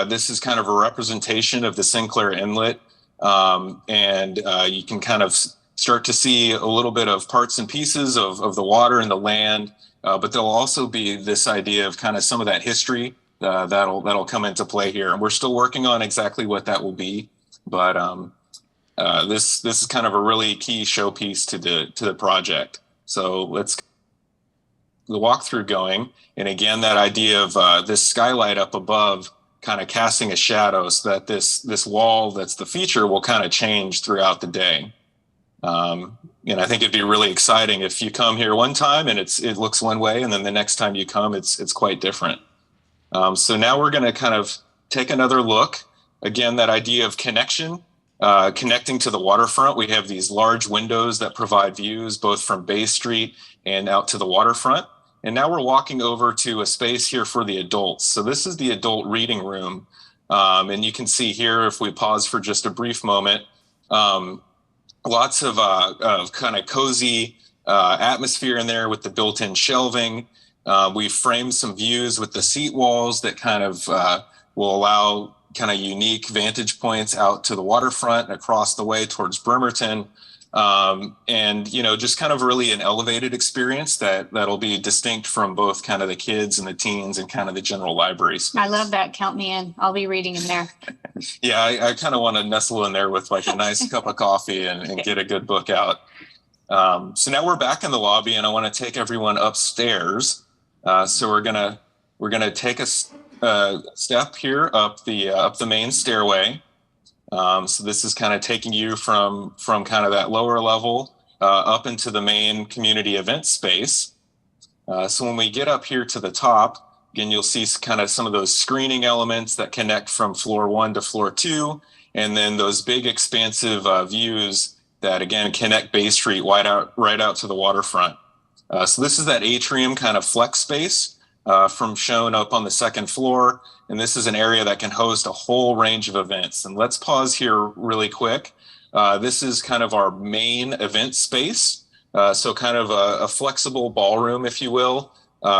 This is kind of a representation of the Sinclair Inlet. You can kind of start to see a little bit of parts and pieces of the water and the land. But there'll also be this idea of kind of some of that history that'll come into play here. And we're still working on exactly what that will be. But this is kind of a really key showpiece to the project. So let's get the walkthrough going. And again, that idea of this skylight up above kind of casting a shadow so that this wall that's the feature will kind of change throughout the day. I think it'd be really exciting if you come here one time and it looks one way, and then the next time you come, it's quite different. So now we're going to kind of take another look. Again, that idea of connection, connecting to the waterfront. We have these large windows that provide views both from Bay Street and out to the waterfront. And now we're walking over to a space here for the adults. So this is the adult reading room. And you can see here, if we pause for just a brief moment, lots of kind of cozy atmosphere in there with the built-in shelving. We've framed some views with the seat walls that kind of will allow kind of unique vantage points out to the waterfront and across the way towards Bremerton. Just kind of really an elevated experience that'll be distinct from both kind of the kids and the teens and kind of the general libraries. I love that. Count me in. I'll be reading in there. Yeah, I kind of want to nestle in there with like a nice cup of coffee and get a good book out. So now we're back in the lobby, and I want to take everyone upstairs. So we're gonna take a step here up the main stairway. So this is kind of taking you from kind of that lower level up into the main community event space. So when we get up here to the top, again, you'll see kind of some of those screening elements that connect from floor 1 to floor 2, and then those big expansive views that again connect Bay Street right out to the waterfront. So this is that atrium kind of flex space from shown up on the second floor. And this is an area that can host a whole range of events. And let's pause here really quick. This is kind of our main event space. So kind of a flexible ballroom, if you will.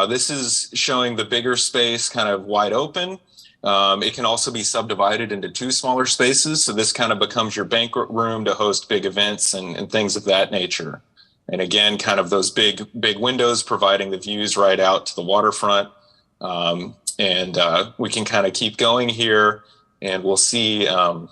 This is showing the bigger space kind of wide open. It can also be subdivided into 2 smaller spaces. So this kind of becomes your banquet room to host big events and things of that nature. And again, kind of those big windows providing the views right out to the waterfront. We can kind of keep going here, and we'll see a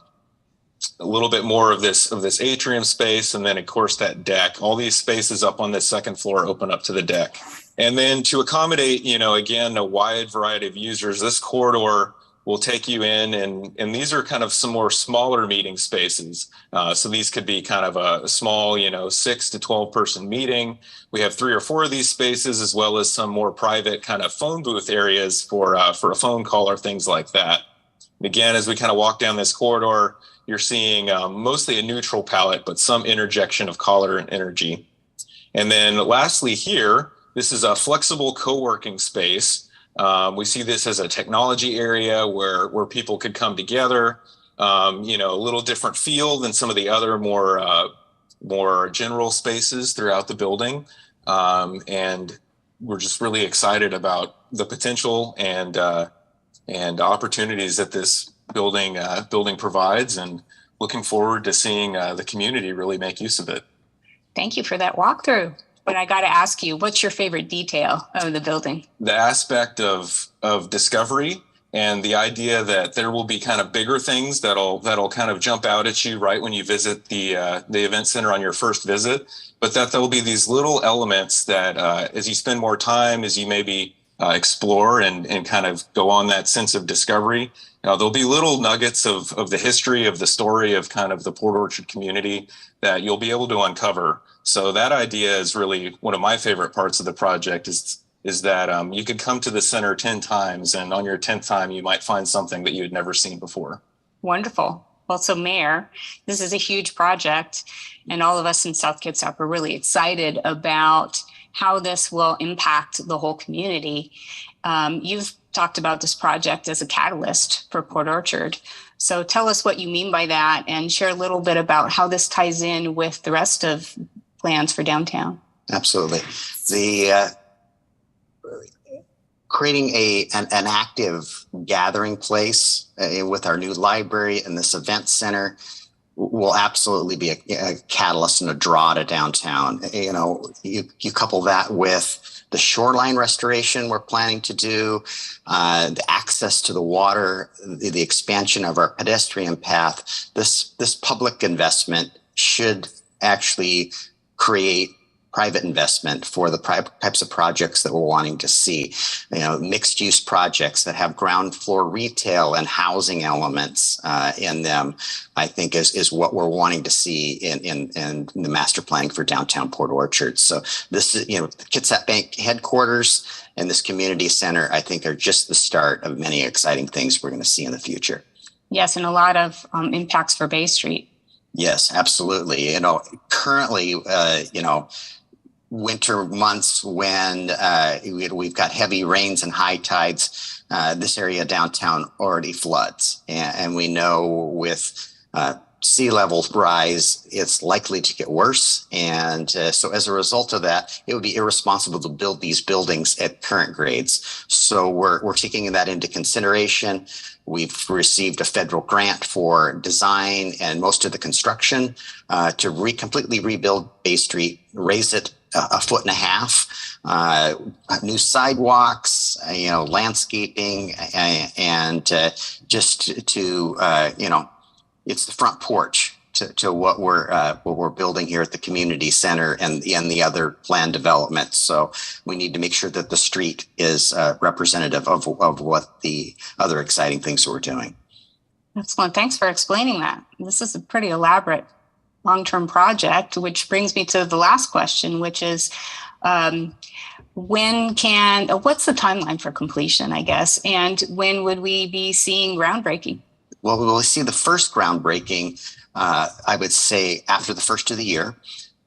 little bit more of this atrium space, and then of course that deck. All these spaces up on this second floor open up to the deck. And then to accommodate, again, a wide variety of users, this corridor will take you in, and these are kind of some more smaller meeting spaces. So these could be kind of a small, 6 to 12 person meeting. We have 3 or 4 of these spaces, as well as some more private kind of phone booth areas for a phone call or things like that. And again, as we kind of walk down this corridor, you're seeing mostly a neutral palette, but some interjection of color and energy. And then lastly here, this is a flexible co-working space. We see this as a technology area where people could come together, a little different feel than some of the other more general spaces throughout the building. And we're just really excited about the potential and opportunities that this building provides, and looking forward to seeing the community really make use of it. Thank you for that walkthrough. But I got to ask you, what's your favorite detail of the building? The aspect of discovery, and the idea that there will be kind of bigger things that'll kind of jump out at you right when you visit the event center on your first visit, but that there will be these little elements that as you spend more time, as you maybe explore and kind of go on that sense of discovery, there'll be little nuggets of the history of the story of kind of the Port Orchard community that you'll be able to uncover. So that idea is really one of my favorite parts of the project, is that you could come to the center 10 times, and on your 10th time, you might find something that you had never seen before. Wonderful. Well, so Mayor, this is a huge project, and all of us in South Kitsap are really excited about how this will impact the whole community. You've talked about this project as a catalyst for Port Orchard. So tell us what you mean by that, and share a little bit about how this ties in with the rest of plans for downtown. Absolutely. The creating an active gathering place with our new library and this event center will absolutely be a catalyst and a draw to downtown. You couple that with the shoreline restoration we're planning to do, the access to the water, the expansion of our pedestrian path. This public investment should actually create private investment for the types of projects that we're wanting to see. Mixed use projects that have ground floor retail and housing elements in them, I think is what we're wanting to see in the master planning for downtown Port Orchard. So this is, the Kitsap Bank headquarters and this community center, I think, are just the start of many exciting things we're going to see in the future. Yes, and a lot of impacts for Bay Street. Yes, absolutely. Currently, winter months when we've got heavy rains and high tides, this area downtown already floods. And we know with sea level rise, it's likely to get worse. And so as a result of that, it would be irresponsible to build these buildings at current grades. So we're taking that into consideration. We've received a federal grant for design and most of the construction to completely rebuild Bay Street, raise it 1.5 feet, new sidewalks, landscaping, and just to, it's the front porch to what we're building here at the community center and the other planned developments. So we need to make sure that the street is representative of what the other exciting things that we're doing. Excellent. Thanks for explaining that. This is a pretty elaborate long-term project, which brings me to the last question, which is what's the timeline for completion, I guess, and when would we be seeing groundbreaking? Well, we will see the first groundbreaking, I would say, after the first of the year.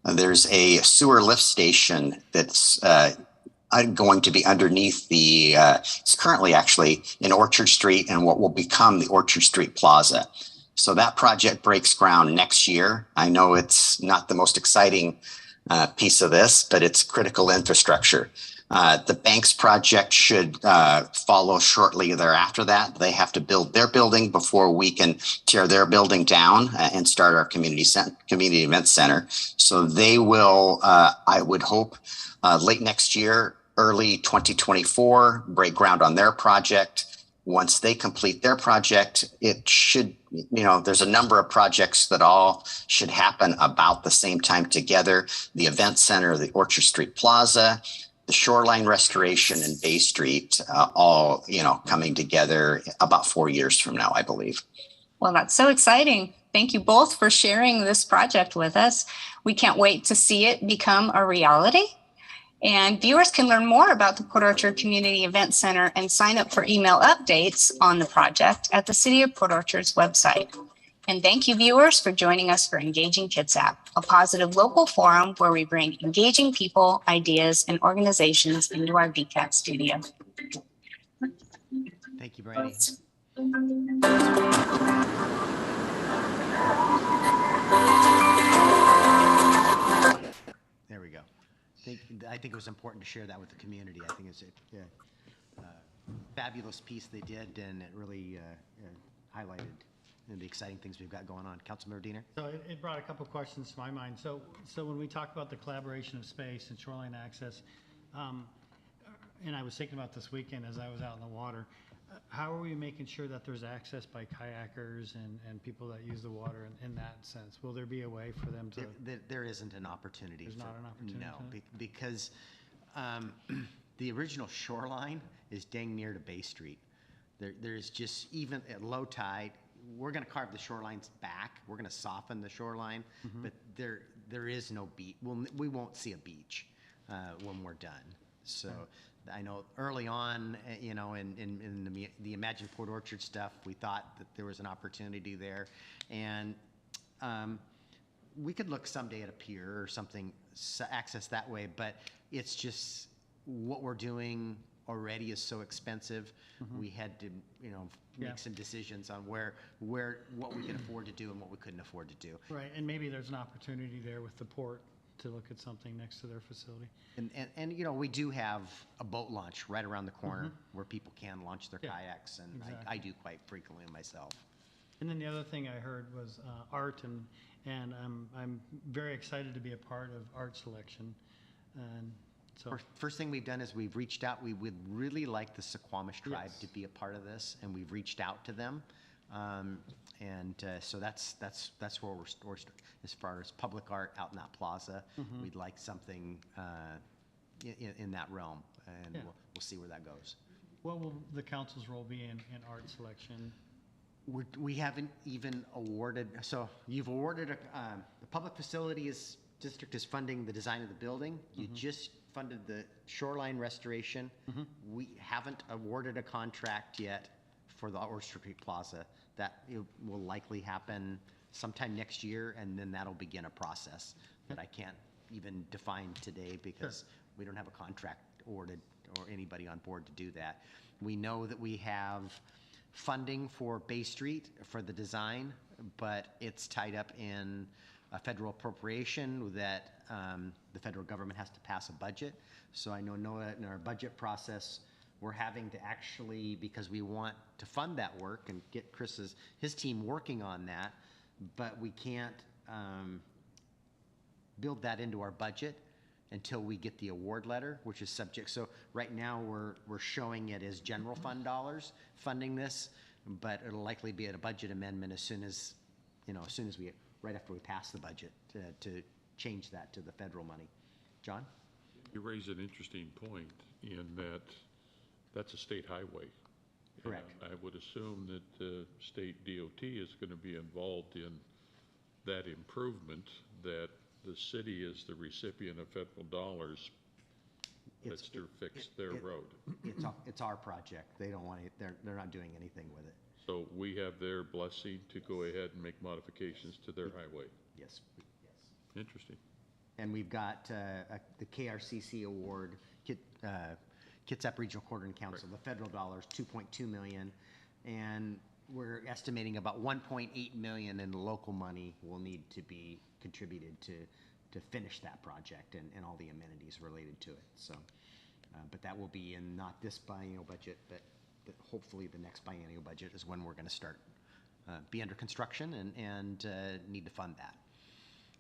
There's a sewer lift station that's going to be underneath it's currently actually in Orchard Street and what will become the Orchard Street Plaza. So that project breaks ground next year. I know it's not the most exciting piece of this, but it's critical infrastructure. The Banks project should follow shortly thereafter that. They have to build their building before we can tear their building down and start our community event center. So they will, I would hope, late next year, early 2024, break ground on their project. Once they complete their project, it should, there's a number of projects that all should happen about the same time together. The event center, the Orchard Street Plaza, the shoreline restoration and Bay Street, all, coming together about 4 years from now, I believe. Well, that's so exciting. Thank you both for sharing this project with us. We can't wait to see it become a reality. And viewers can learn more about the Port Orchard Community Event Center and sign up for email updates on the project at the City of Port Orchard's website. And thank you, viewers, for joining us for Engaging Kitsap, a positive local forum where we bring engaging people, ideas, and organizations into our VCAT studio. Thank you, Brandy. There we go. I think it was important to share that with the community. I think it's a fabulous piece they did, and it really highlighted the exciting things we've got going on. Councilmember Diener? So it brought a couple of questions to my mind. So when we talk about the collaboration of space and shoreline access, and I was thinking about this weekend as I was out in the water, how are we making sure that there's access by kayakers and people that use the water in that sense? Will there be a way for them to? There isn't an opportunity. There's not an opportunity? No, because the original shoreline is dang near to Bay Street. There's just, even at low tide, we're going to carve the shorelines back. We're going to soften the shoreline, but there is no beach. We won't see a beach when we're done. So I know early on, in the Imagine Port Orchard stuff, we thought that there was an opportunity there, and we could look someday at a pier or something, access that way, but it's just what we're doing already is so expensive. We had to, make some decisions on what we could afford to do and what we couldn't afford to do. Right, and maybe there's an opportunity there with the port to look at something next to their facility. And we do have a boat launch right around the corner where people can launch their kayaks, and exactly. I do quite frequently myself. And then the other thing I heard was art, and I'm very excited to be a part of art selection. And so first thing we've done is we've reached out. We would really like the Suquamish tribe to be a part of this, and we've reached out to them. So that's where we're as far as public art out in that plaza. We'd like something in that realm, and we'll see where that goes. What will the council's role be in art selection? We haven't even awarded. So you've awarded the public facilities district is funding the design of the building. You just funded the shoreline restoration. We haven't awarded a contract yet for the Orchard Street Plaza. That it will likely happen sometime next year, and then that'll begin a process that I can't even define today because we don't have a contract awarded or anybody on board to do that. We know that we have funding for Bay Street for the design, but it's tied up in a federal appropriation that the federal government has to pass a budget. So I know in our budget process, we're having to actually, because we want to fund that work and get his team working on that, but we can't build that into our budget until we get the award letter, which is subject. So right now we're showing it as general fund dollars funding this, but it'll likely be at a budget amendment as soon as we, right after we pass the budget to change that to the federal money. John? You raise an interesting point in that that's a state highway. Correct. And I would assume that the state DOT is going to be involved in that improvement, that the city is the recipient of federal dollars that's to fix their road. It's our project. They don't want it. They're not doing anything with it. So we have their blessing to go ahead and make modifications to their highway. Yes. Interesting. And we've got the KRCC award, Kitsap Regional Coordinating Council, the federal dollars, $2.2 million. And we're estimating about 1.8 million in local money will need to be contributed to finish that project and all the amenities related to it. So, but that will be in not this biennial budget, but hopefully the next biennial budget is when we're going to start, be under construction and need to fund that.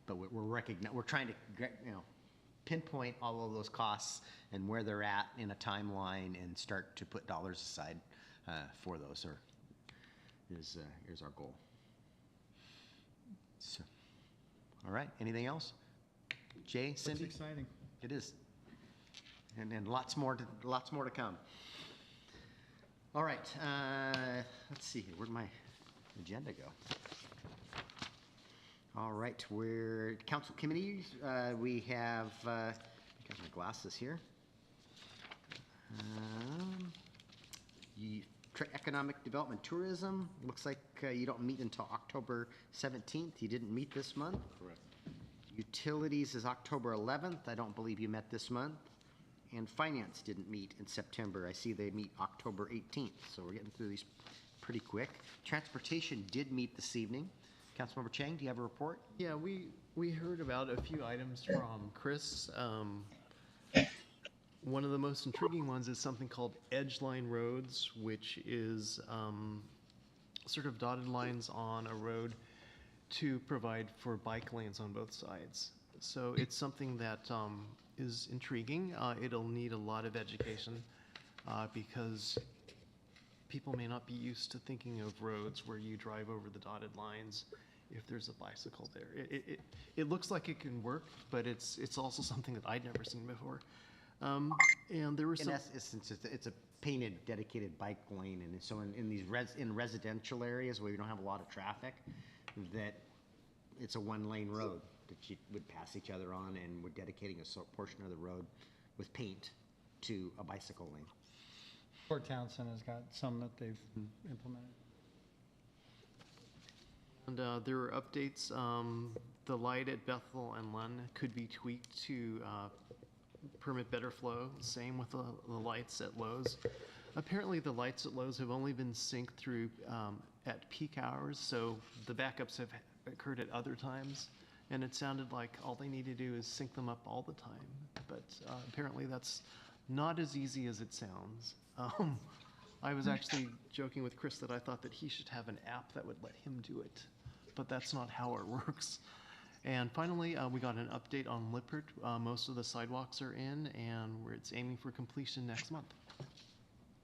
But we're trying to pinpoint all of those costs and where they're at in a timeline and start to put dollars aside for those. Is our goal. So, all right. Anything else? Jay, Cindy? It's exciting. It is, and lots more to come. All right. Let's see here. Where'd my agenda go? All right. We're council committees. We have. Got my glasses here. Economic Development Tourism, looks like you don't meet until October 17th. You didn't meet this month. Correct. Utilities is October 11th. I don't believe you met this month. And Finance didn't meet in September. I see they meet October 18th. So we're getting through these pretty quick. Transportation did meet this evening. Councilmember Chang, do you have a report? Yeah, we heard about a few items from Chris. One of the most intriguing ones is something called Edgeline Roads, which is sort of dotted lines on a road to provide for bike lanes on both sides. So it's something that is intriguing. It'll need a lot of education because people may not be used to thinking of roads where you drive over the dotted lines if there's a bicycle there. It looks like it can work, but it's also something that I'd never seen before. And there were some. In essence, it's a painted, dedicated bike lane, and so in these residential areas where you don't have a lot of traffic, that it's a one-lane road that you would pass each other on, and we're dedicating a portion of the road with paint to a bicycle lane. Port Townsend has got some that they've implemented. And there were updates. The light at Bethel and Lund could be tweaked to permit better flow. Same with the lights at Lowe's. Apparently the lights at Lowe's have only been synced through at peak hours, so the backups have occurred at other times, and it sounded like all they need to do is sync them up all the time. But apparently that's not as easy as it sounds. I was actually joking with Chris that I thought that he should have an app that would let him do it, but that's not how it works. And finally, we got an update on Lippert. Most of the sidewalks are in, and it's aiming for completion next month.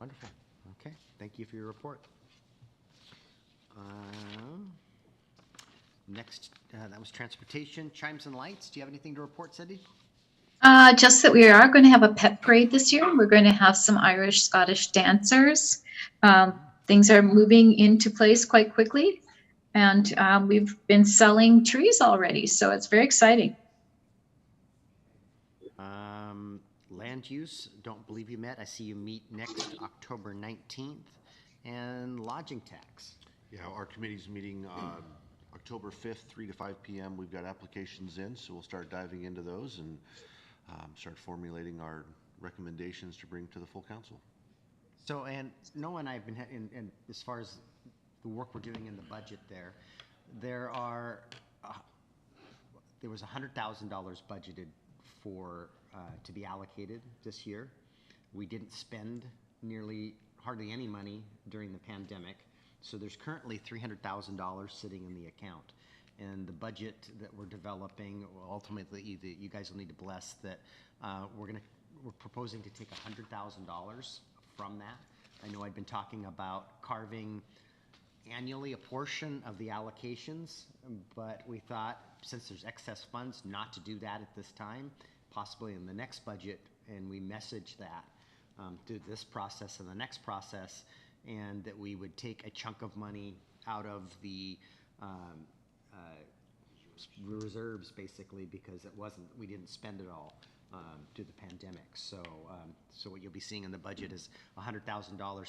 Wonderful. Okay. Thank you for your report. Next, that was transportation. Chimes and lights. Do you have anything to report, Cindy? Just that we are going to have a pet parade this year. We're going to have some Irish, Scottish dancers. Things are moving into place quite quickly. And we've been selling trees already, so it's very exciting. Land use, don't believe you met. I see you meet next October 19th. And lodging tax. Yeah, our committee's meeting October 5th, 3 to 5 p.m. We've got applications in, so we'll start diving into those and start formulating our recommendations to bring to the full council. So, and Noah and I have been, and as far as the work we're doing in the budget there was $100,000 budgeted for to be allocated this year. We didn't spend hardly any money during the pandemic, so there's currently $300,000 sitting in the account. And the budget that we're developing, ultimately, you guys will need to bless that. We're proposing to take $100,000 from that. I know I'd been talking about carving annually a portion of the allocations, but we thought, since there's excess funds, not to do that at this time, possibly in the next budget, and we message that through this process and the next process, and that we would take a chunk of money out of the reserves, basically, because we didn't spend it all due to the pandemic. So what you'll be seeing in the budget is $100,000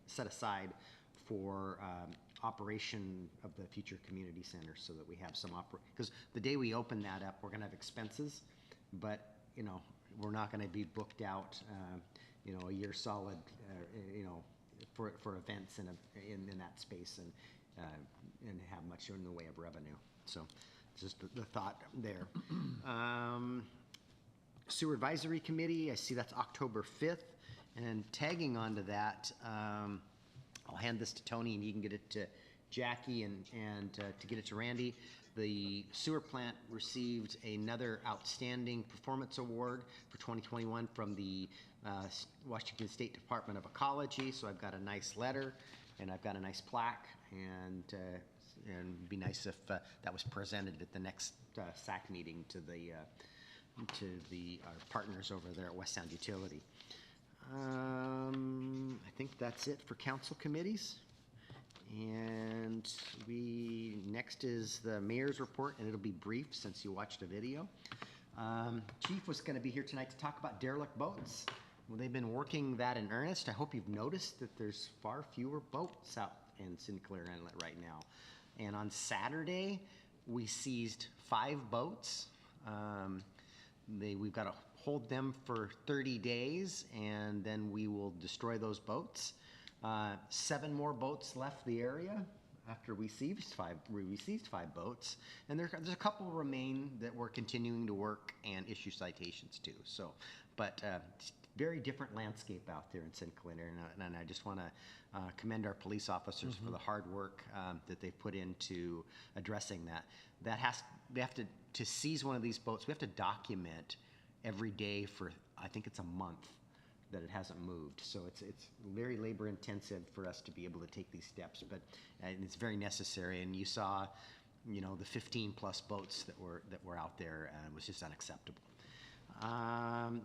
set aside for operation of the future community center, so that we have some because the day we open that up, we're going to have expenses, but we're not going to be booked out a year solid for events in that space and have much in the way of revenue. So just the thought there. Sewer Advisory Committee, I see that's October 5th. And tagging onto that, I'll hand this to Tony and he can get it to Jackie and to get it to Randy. The sewer plant received another outstanding performance award for 2021 from the Washington State Department of Ecology. So I've got a nice letter and I've got a nice plaque, and it'd be nice if that was presented at the next SAC meeting to our partners over there at West Sound Utility. I think that's it for council committees. And next is the mayor's report, and it'll be brief since you watched a video. Chief was going to be here tonight to talk about derelict boats. Well, they've been working that in earnest. I hope you've noticed that there's far fewer boats out in Sinclair Inlet right now. And on Saturday, we seized 5 boats. We've got to hold them for 30 days, and then we will destroy those boats. 7 more boats left the area after we seized 5 boats, and there's a couple remain that we're continuing to work and issue citations to. So, but very different landscape out there in Sinclair, and I just want to commend our police officers for the hard work that they've put into addressing that. They have to seize one of these boats. We have to document every day for, I think it's a month, that it hasn't moved. So it's very labor intensive for us to be able to take these steps, but it's very necessary. And you saw, the 15 plus boats that were out there, and it was just unacceptable.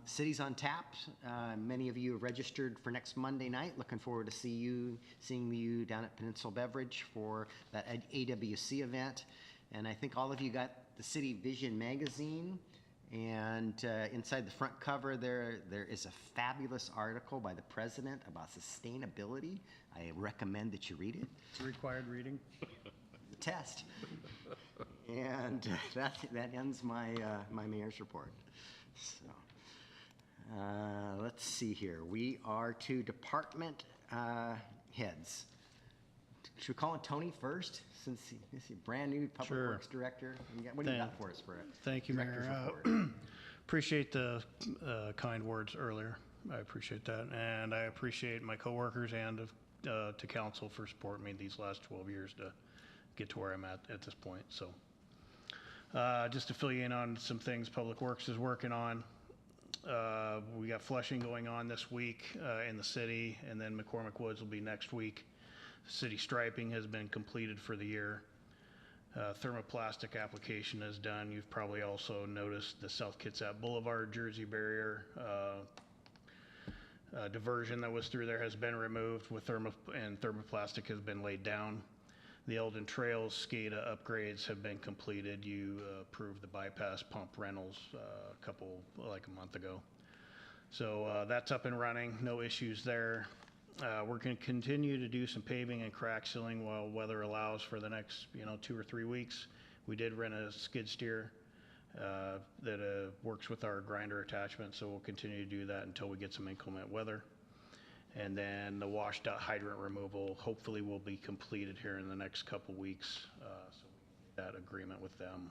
Cities on Tap. Many of you have registered for next Monday night. Looking forward to seeing you down at Peninsula Beverage for that AWC event. And I think all of you got the City Vision magazine. And inside the front cover there is a fabulous article by the president about sustainability. I recommend that you read it. It's a required reading. The test. And that ends my mayor's report. So let's see here. We are to department heads. Should we call on Tony first, since he's a brand new public works director? What do you got for us for it? Thank you, Mayor. Appreciate the kind words earlier. I appreciate that, and I appreciate my coworkers and to council for supporting me these last 12 years to get to where I'm at this point. So, just to fill you in on some things Public Works is working on. We got flushing going on this week in the city, and then McCormick Woods will be next week. City striping has been completed for the year. Thermoplastic application is done. You've probably also noticed the South Kitsap Boulevard Jersey barrier diversion that was through there has been removed and thermoplastic has been laid down. The Eldon Trails SCADA upgrades have been completed. You approved the bypass pump rentals a month ago. So that's up and running, no issues there. We're going to continue to do some paving and crack sealing while weather allows for the next 2 or 3 weeks. We did rent a skid steer that works with our grinder attachment, so we'll continue to do that until we get some inclement weather. And then the washed out hydrant removal hopefully will be completed here in the next couple weeks, so we get that agreement with them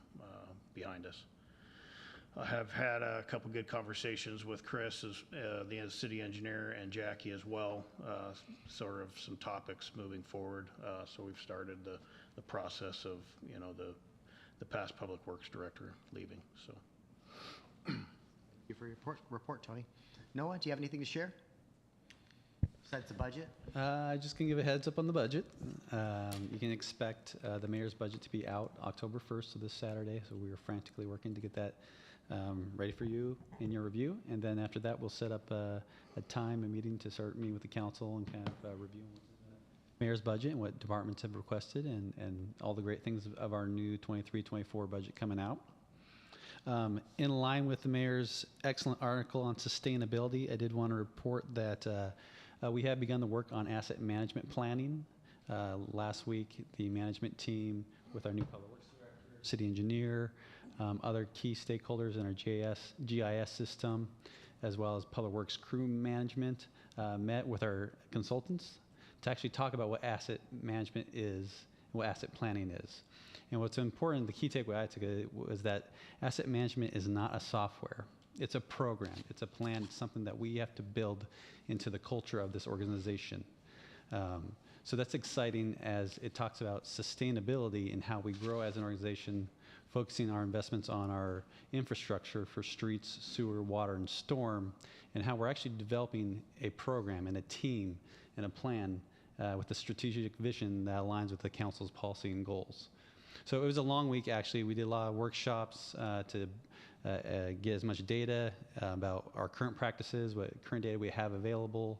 behind us. I have had a couple good conversations with Chris, the city engineer, and Jackie as well, sort of some topics moving forward. So we've started the process of, the past public works director leaving, so. Thank you for your report, Tony. Noah, do you have anything to share besides the budget? I just can give a heads up on the budget. You can expect the mayor's budget to be out October 1st, so this Saturday. So we are frantically working to get that ready for you in your review. And then after that, we'll set up a meeting to start meeting with the council and kind of review the mayor's budget and what departments have requested and all the great things of our new 23-24 budget coming out. In line with the mayor's excellent article on sustainability, I did want to report that we have begun the work on asset management planning. Last week, the management team with our new public works director, city engineer, other key stakeholders in our GIS system, as well as public works crew management, met with our consultants to actually talk about what asset management is and what asset planning is. And what's important, the key takeaway I took was that asset management is not a software. It's a program, it's a plan, it's something that we have to build into the culture of this organization. So that's exciting as it talks about sustainability and how we grow as an organization, focusing our investments on our infrastructure for streets, sewer, water, and storm, and how we're actually developing a program and a team and a plan with a strategic vision that aligns with the council's policy and goals. So it was a long week, actually. We did a lot of workshops to get as much data about our current practices, what current data we have available.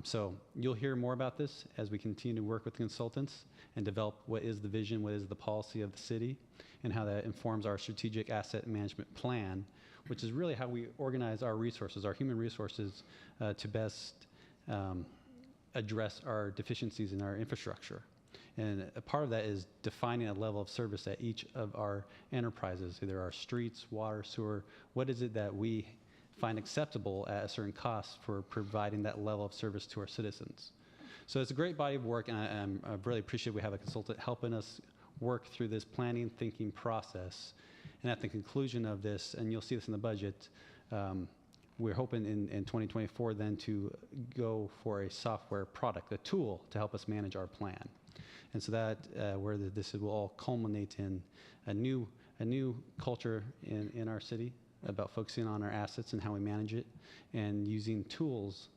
So you'll hear more about this as we continue to work with consultants and develop what is the vision, what is the policy of the city, and how that informs our strategic asset management plan, which is really how we organize our resources, our human resources, to best address our deficiencies in our infrastructure. And a part of that is defining a level of service at each of our enterprises, either our streets, water, sewer. What is it that we find acceptable at a certain cost for providing that level of service to our citizens? So it's a great body of work, and I really appreciate we have a consultant helping us work through this planning, thinking process. And at the conclusion of this, and you'll see this in the budget, we're hoping in 2024 then to go for a software product, a tool to help us manage our plan. And so that where this will all culminate in a new culture in our city about focusing on our assets and how we manage it, and using tools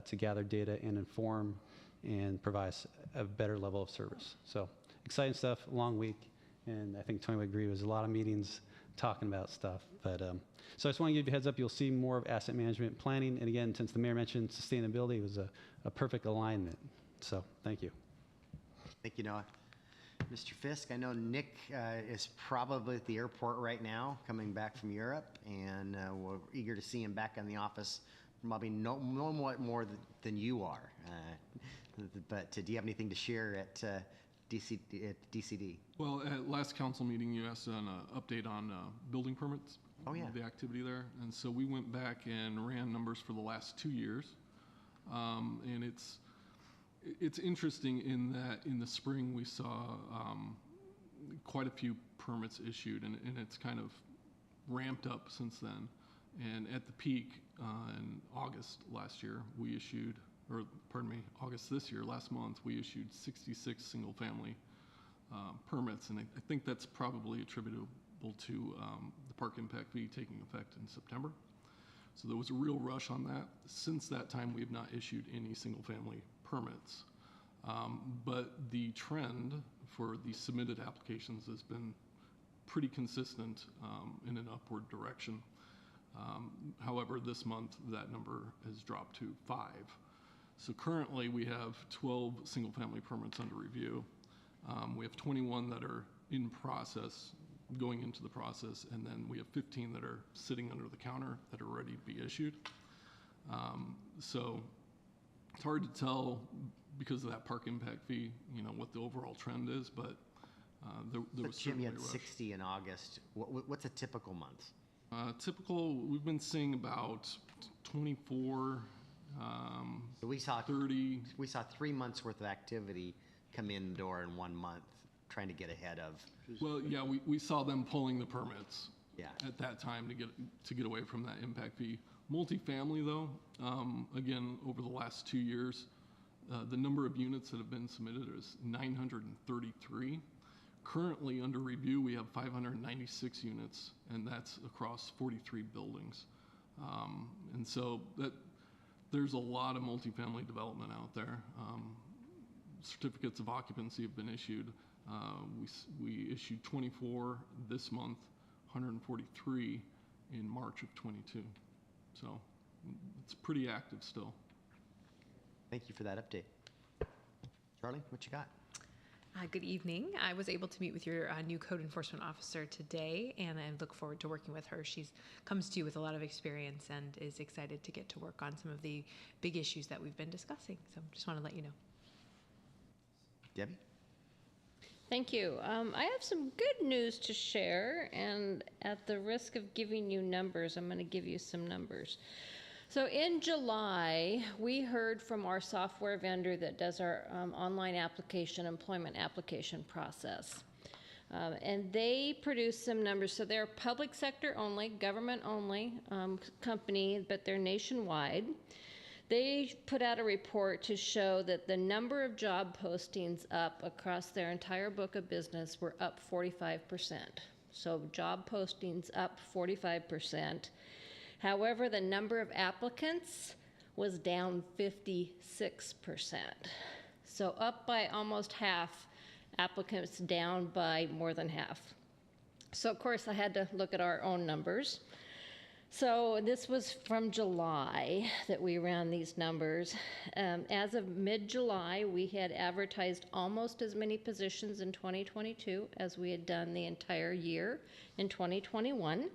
to gather data and inform and provide a better level of service. So exciting stuff, long week, and I think Tony would agree, it was a lot of meetings talking about stuff. But so I just want to give you a heads up, you'll see more of asset management planning. And again, since the mayor mentioned sustainability, it was a perfect alignment. So thank you. Thank you, Noah. Mr. Fisk, I know Nick is probably at the airport right now, coming back from Europe, and we're eager to see him back in the office, probably no more than you are. But do you have anything to share at DCD? Well, at last council meeting, you asked an update on building permits. Oh, yeah. The activity there. And so we went back and ran numbers for the last 2 years. And it's interesting in that in the spring we saw quite a few permits issued, and it's kind of ramped up since then. And at the peak in August last year, we issued, or pardon me, August this year, last month, we issued 66 single-family permits, and I think that's probably attributable to the park impact fee taking effect in September. So there was a real rush on that. Since that time, we have not issued any single-family permits. But the trend for the submitted applications has been pretty consistent in an upward direction. However, this month, that number has dropped to 5. So currently, we have 12 single-family permits under review. We have 21 that are in process, going into the process, and then we have 15 that are sitting under the counter that are ready to be issued. So it's hard to tell because of that park impact fee, what the overall trend is, but there was Jim, certainly you a had rush. 60 in August. What's a typical month? We've been seeing about 24, So we saw 30. We saw 3 months worth of activity come in the door in 1 month, trying to get ahead of. Well, yeah, we saw them pulling the permits. Yeah. At that time to get away from that impact fee. Multifamily though, again, over the last 2 years, the number of units that have been submitted is 933. Currently under review, we have 596 units, and that's across 43 buildings. And so there's a lot of multifamily development out there. Certificates of occupancy have been issued. We issued 24 this month, 143 in March of 22. So it's pretty active still. Thank you for that update. Charlie, what you got? Good evening. I was able to meet with your new code enforcement officer today, and I look forward to working with her. She comes to you with a lot of experience and is excited to get to work on some of the big issues that we've been discussing. So just want to let you know. Debbie? Thank you. I have some good news to share, and at the risk of giving you numbers, I'm going to give you some numbers. So in July, we heard from our software vendor that does our online employment application process. And they produced some numbers. So they're public sector only, government only company, but they're nationwide. They put out a report to show that the number of job postings up across their entire book of business were up 45%. So job postings up 45%. However, the number of applicants was down 56%. So up by almost half, applicants down by more than half. So of course I had to look at our own numbers. So this was from July that we ran these numbers. As of mid-July, we had advertised almost as many positions in 2022 as we had done the entire year in 2021.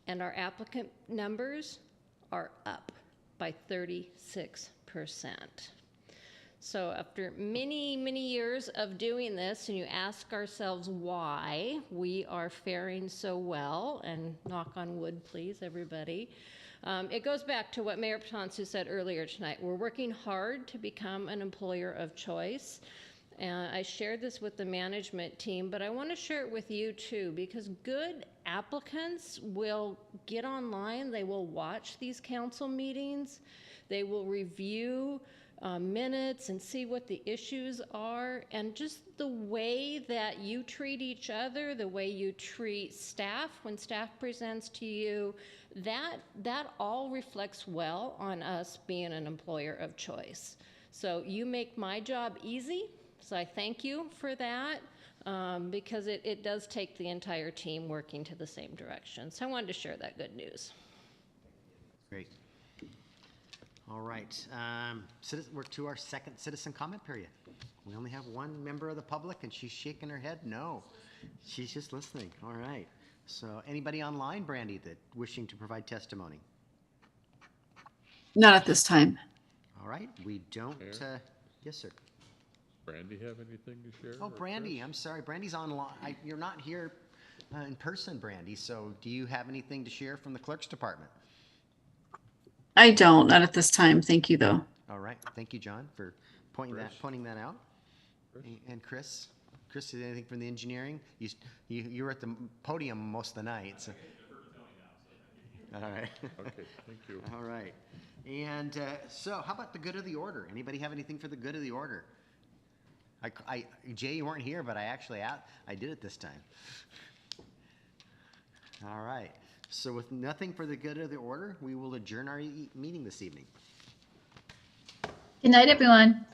And our applicant numbers are up by 36%. So after many, many years of doing this, and you ask ourselves why we are faring so well, and knock on wood, please, everybody, it goes back to what Mayor Patonsu said earlier tonight. We're working hard to become an employer of choice. I shared this with the management team, but I want to share it with you too, because good applicants will get online, they will watch these council meetings, they will review minutes and see what the issues are, and just the way that you treat each other, the way you treat staff when staff presents to you, that all reflects well on us being an employer of choice. So you make my job easy, so I thank you for that, because it does take the entire team working to the same direction. So I wanted to share that good news. Great. All right, we're to our second citizen comment period. We only have one member of the public, and she's shaking her head no. She's just listening. All right. So anybody online, Brandy, that wishing to provide testimony? Not at this time. All right, we don't. Yes, sir. Brandy have anything to share? Oh, Brandy, I'm sorry. Brandy's online. You're not here in person, Brandy. So do you have anything to share from the clerk's department? I don't, not at this time. Thank you, though. All right. Thank you, John, for pointing that out. And Chris, is anything from the engineering? You were at the podium most of the night. So. All right. Okay, thank you. All right. And so how about the good of the order? Anybody have anything for the good of the order? Jay, you weren't here, but I did it this time. All right. So with nothing for the good of the order, we will adjourn our meeting this evening. Good night, everyone.